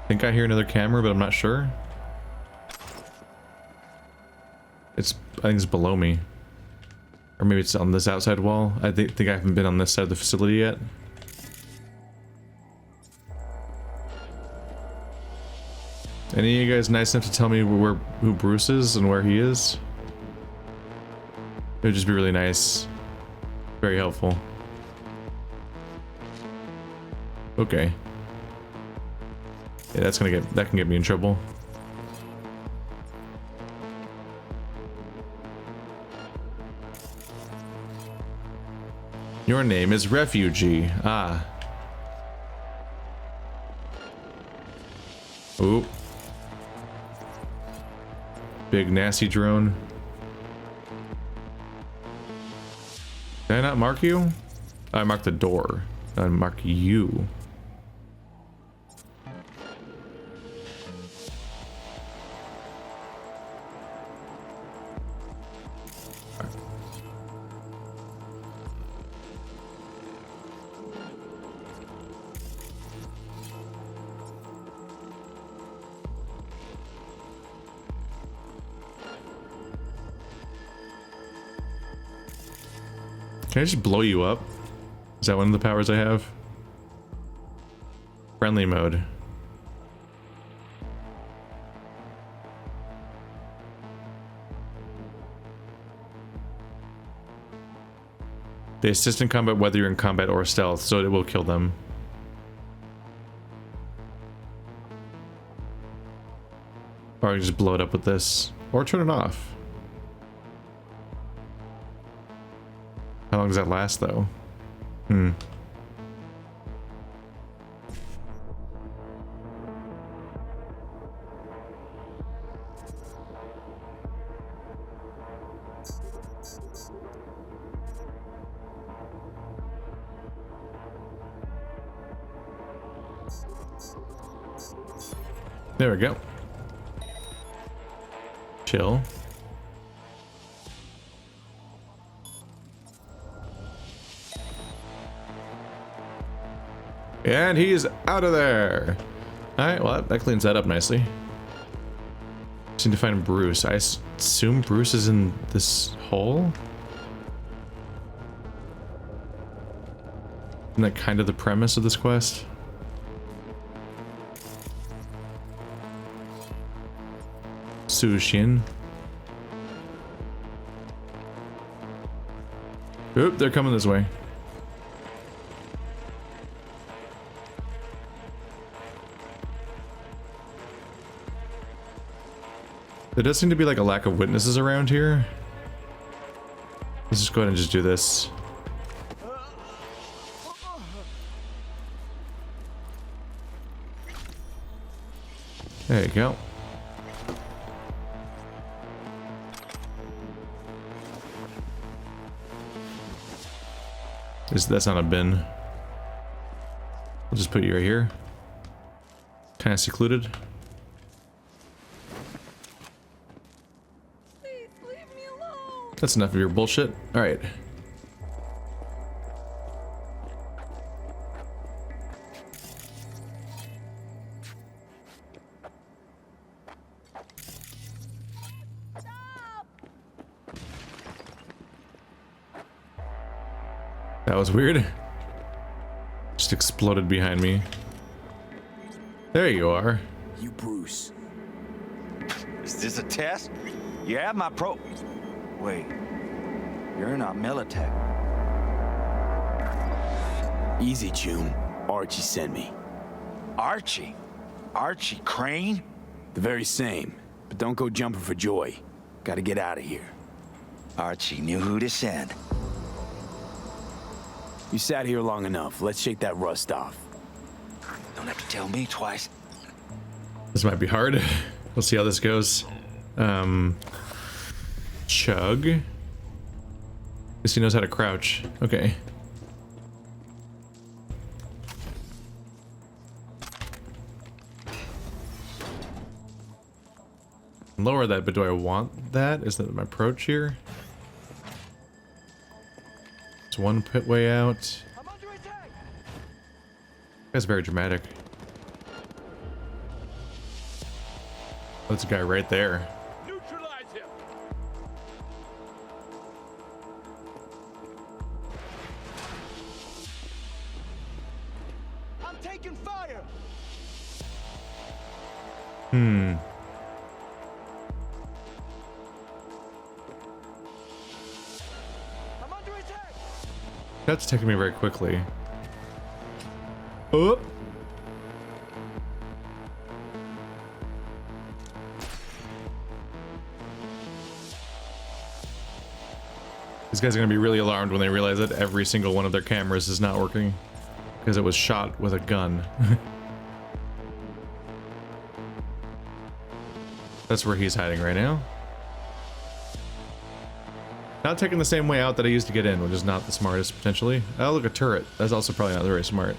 I think I hear another camera, but I'm not sure. I think it's below me. Or maybe it's on this outside wall. I think I haven't been on this side of the facility yet. Any of you guys nice enough to tell me who Bruce is and where he is? It would just be really nice. Very helpful. Okay. Yeah, that can get me in trouble. Your name is Refugee. Ah. Oop. Big nasty drone. Did I not mark you? I marked the door. I mark you. Can I just blow you up? Is that one of the powers I have? Friendly mode. They assist in combat whether you're in combat or stealth, so it will kill them. Or I can just blow it up with this. Or turn it off. How long does that last, though? There we go. Chill. And he's out of there. Alright, well, that cleans that up nicely. Just need to find Bruce. I assume Bruce is in this hole? Isn't that kind of the premise of this quest? Sushin. Oop, they're coming this way. There does seem to be like a lack of witnesses around here. Let's just go ahead and just do this. There you go. That's not a bin. We'll just put you right here. Kind of secluded. Please leave me alone. That's enough of your bullshit. All right. That was weird. Just exploded behind me. There you are. you Bruce? Is this a test? You have my pro... Wait. You're not Militech. Easy, June. Archie sent me. Archie? Archie Crane? The very same. But don't go jumping for joy. Gotta get out of here. Archie knew who to send. You sat here long enough. Let's shake that rust off. Don't have to tell me twice. This might be hard. We'll see how this goes. Chug. Guess he knows how to crouch. Okay. Lower that, but do I want that? Is that my approach here? It's one pit way out. That's very dramatic. That's a guy right there. Neutralize him. I'm taking fire. Hmm. I'm under attack. That's taking me very quickly. Oh. These guys are going to be really alarmed when they realize that every single one of their cameras is not working because it was shot with a gun. That's where he's hiding right now. Not taking the same way out that I used to get in, which is not the smartest, potentially. Oh, look, a turret. That's also probably not very smart.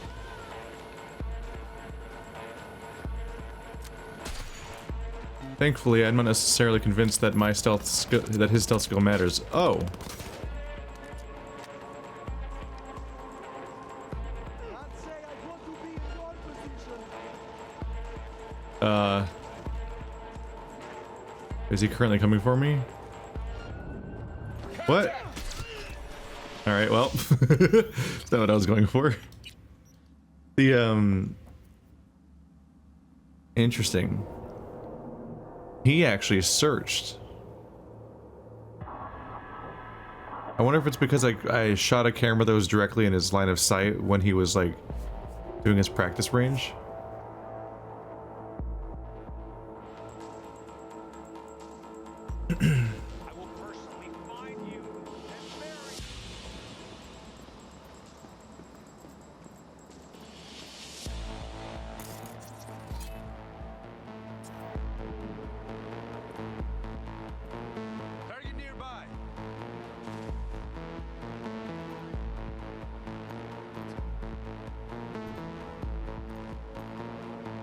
Thankfully, I'm not necessarily convinced that my stealth skill, that his stealth skill matters. Oh. Is he currently coming for me? What? Alright, well. That's not what I was going for. The, interesting. He actually searched. I wonder if it's because I shot a camera that was directly in his line of sight when he was, like, doing his practice range.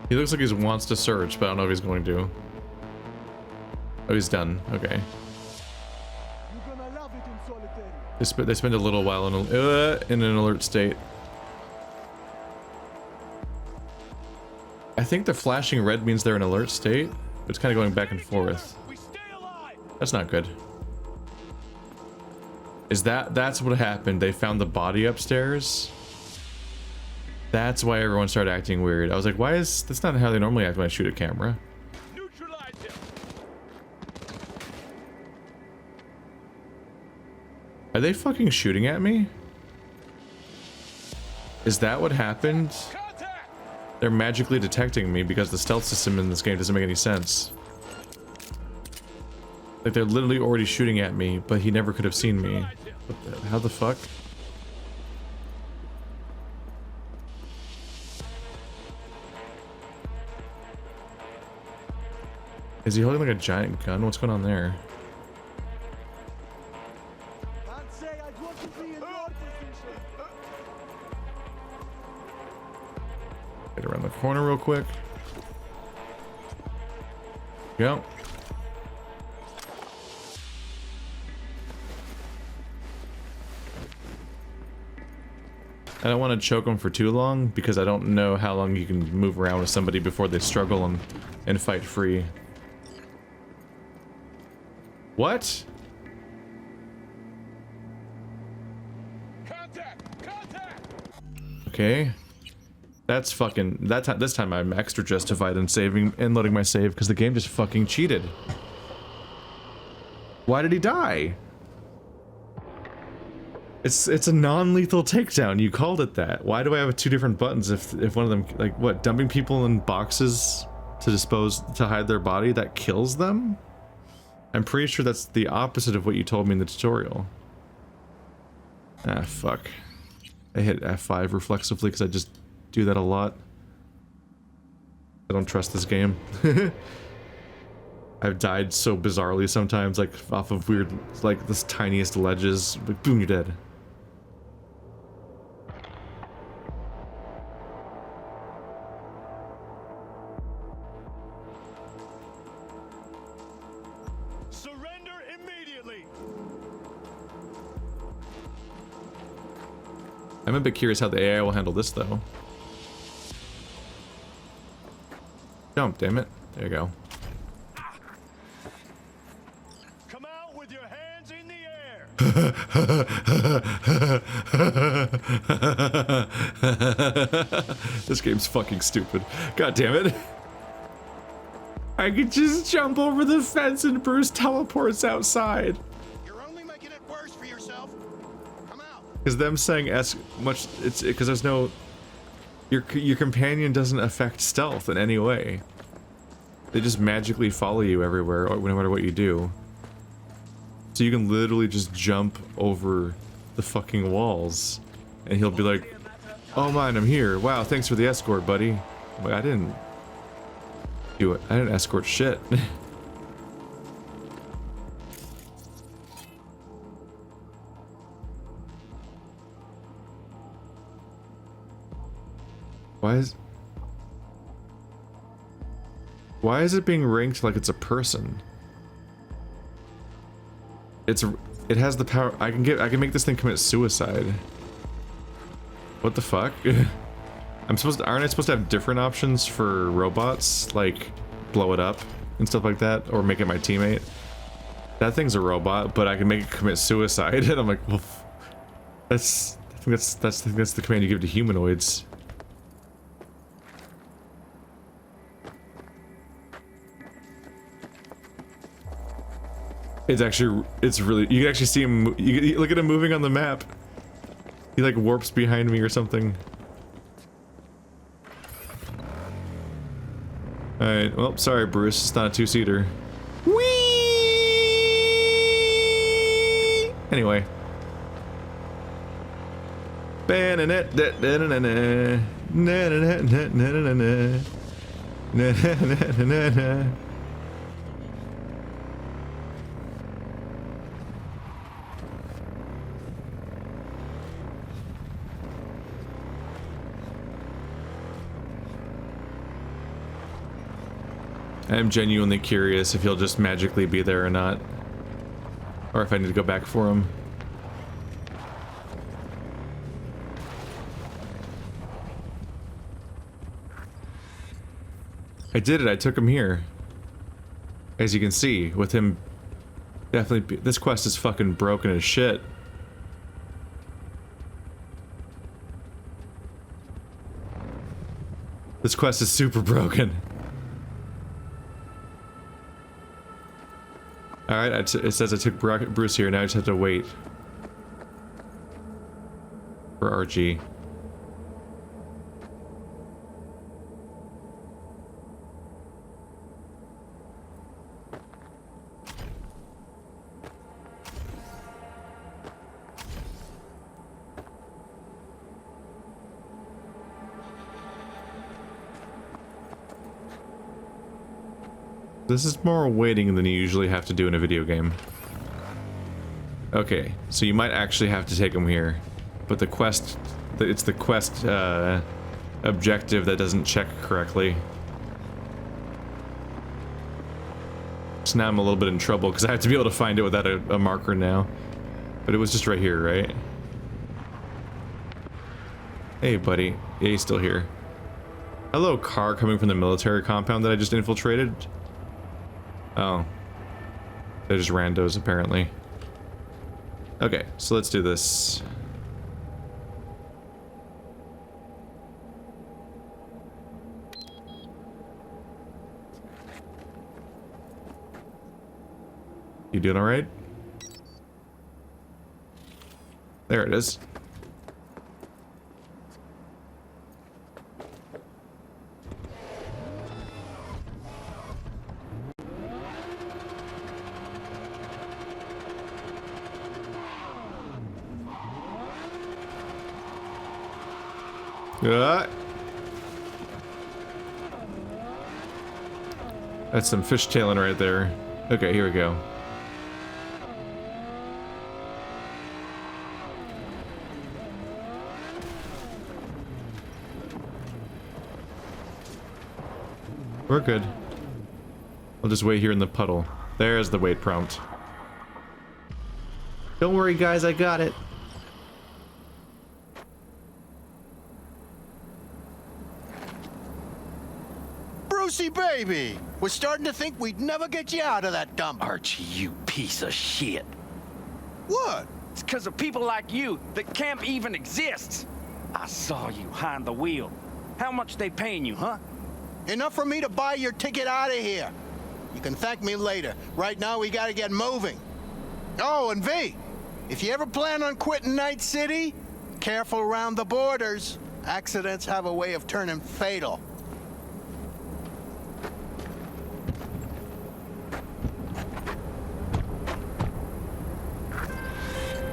He looks like he wants to search, but I don't know if he's going to. Oh, he's done. Okay. They spend a little while in an alert state. I think the flashing red means they're in alert state. It's kind of going back and forth. That's not good. Is that's what happened? They found the body upstairs? That's why everyone started acting weird. I was like, why is... That's not how they normally act when I shoot a camera. Neutralize him. Are they fucking shooting at me? Is that what happened? They're magically detecting me because the stealth system in this game doesn't make any sense. Like, they're literally already shooting at me, but he never could have seen me. How the fuck? Is he holding like a giant gun? What's going on there? Get around the corner real quick. Go. I don't want to choke them for too long because I don't know how long you can move around with somebody before they struggle and fight free. What? Okay. That's fucking... This time I'm extra justified in saving and loading my save because the game just fucking cheated. Why did he die? It's a non-lethal takedown. You called it that. Why do I have 2 different buttons if one of them... Like, what? Dumping people in boxes to hide their body? That kills them? I'm pretty sure that's the opposite of what you told me in the tutorial. Ah, fuck. I hit F5 reflexively because I just do that a lot. I don't trust this game. I've died so bizarrely sometimes, like off of weird, like the tiniest ledges. Like, boom, you're dead. Surrender immediately. I'm a bit curious how the AI will handle this, though. Jump, damn it. There you go. Come out with your hands in the air. This game's fucking stupid. God damn it. I could just jump over the fence and Bruce teleports outside. You're only making it worse for yourself. Come out. Because them saying it's because there's no... Your companion doesn't affect stealth in any way. They just magically follow you everywhere, no matter what you do. So you can literally just jump over the fucking walls, and he'll be like, "Oh man, I'm here. Wow, thanks for the escort, buddy." I'm like, I didn't do it. I didn't escort shit. Why is it being ranked like it's a person? It has the power. I can make this thing commit suicide. What the fuck? Aren't I supposed to have different options for robots, like blow it up and stuff like that, or make it my teammate? That thing's a robot, but I can make it commit suicide, and I'm like, well, I think that's the command you give to humanoids. It's really, you can actually see him, you look at him moving on the map. He like warps behind me or something. Alright, well, sorry Bruce, it's not a 2-seater. Whee! Anyway. I'm genuinely curious if he'll just magically be there or not. Or if I need to go back for him. I did it, I took him here. As you can see, with him definitely... This quest is fucking broken as shit. This quest is super broken. Alright, it says I took Bruce here, now I just have to wait. For RG. This is more waiting than you usually have to do in a video game. Okay, so you might actually have to take him here, but the quest, it's the quest objective that doesn't check correctly. So now I'm a little bit in trouble because I have to be able to find it without a marker now. But it was just right here, right? Hey, buddy. Yeah, he's still here. Hello, car coming from the military compound that I just infiltrated. Oh. They're just randos, apparently. Okay, so let's do this. You doing alright? There it is. That's some fishtailing right there. Okay, here we go. We're good. I'll just wait here in the puddle. There's the wait prompt. Don't worry, guys, I got it. Brucey, baby! We're starting to think we'd never get you out of that dump. Archie, you piece of shit. What? It's because of people like you that camp even exists. I saw you behind the wheel. How much they paying you, huh? Enough for me to buy your ticket out of here. You can thank me later. Right now, we gotta get moving. Oh, and V, if you ever plan on quitting Night City, careful around the borders. Accidents have a way of turning fatal.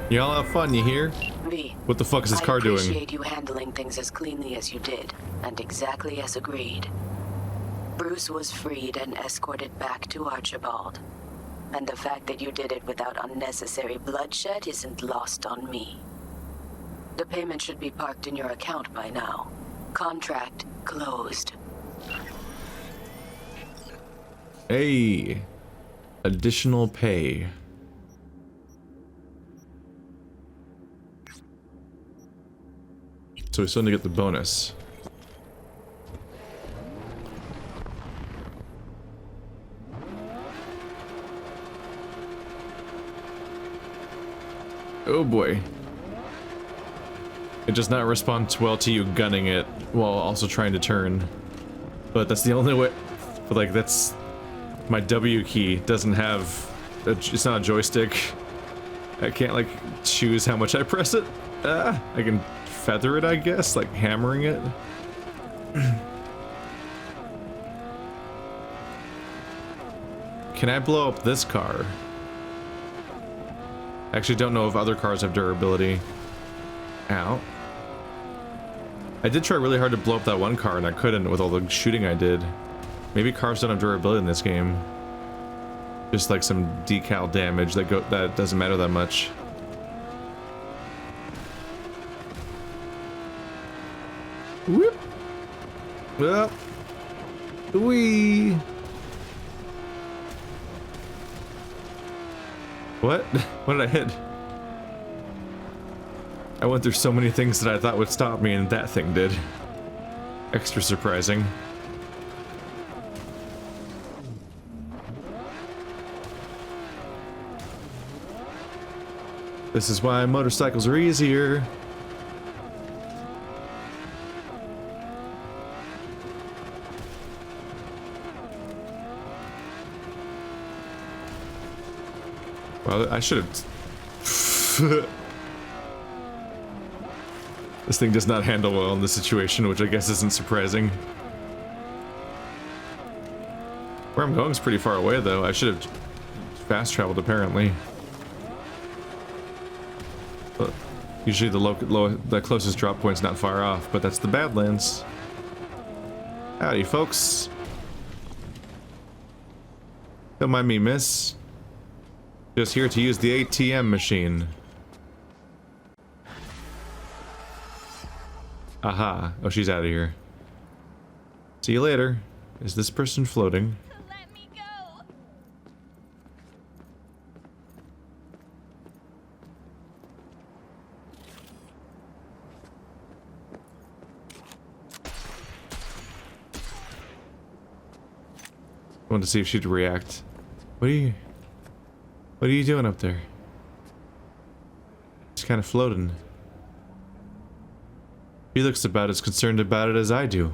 Y'all have fun, you hear? V, what the fuck is this car doing? I appreciate you handling things as cleanly as you did, and exactly as agreed. Bruce was freed and escorted back to Archibald. And the fact that you did it without unnecessary bloodshed isn't lost on me. The payment should be parked in your account by now. Contract closed. Hey, additional pay. So we still need to get the bonus. Oh boy. It does not respond well to you gunning it while also trying to turn. But that's the only way. But like that's my W key doesn't have. It's not a joystick. I can't like choose how much I press it. I can feather it, I guess, like hammering it. Can I blow up this car? I actually don't know if other cars have durability. Ow. I did try really hard to blow up that one car and I couldn't with all the shooting I did. Maybe cars don't have durability in this game. Just like some decal damage that doesn't matter that much. Whoop. Well. Wee. What? What did I hit? I went through so many things that I thought would stop me and that thing did. Extra surprising. This is why motorcycles are easier. Well, I should have... This thing does not handle well in this situation, which I guess isn't surprising. Where I'm going is pretty far away, though. I should have fast traveled, apparently. But usually the closest drop point's not far off, but that's the Badlands. Howdy, folks. Don't mind me, miss. Just here to use the ATM machine. Aha. Oh, she's out of here. See you later. Is this person floating? Let me go. I wanted to see if she'd react. What are you doing up there? She's kind of floating. She looks about as concerned about it as I do.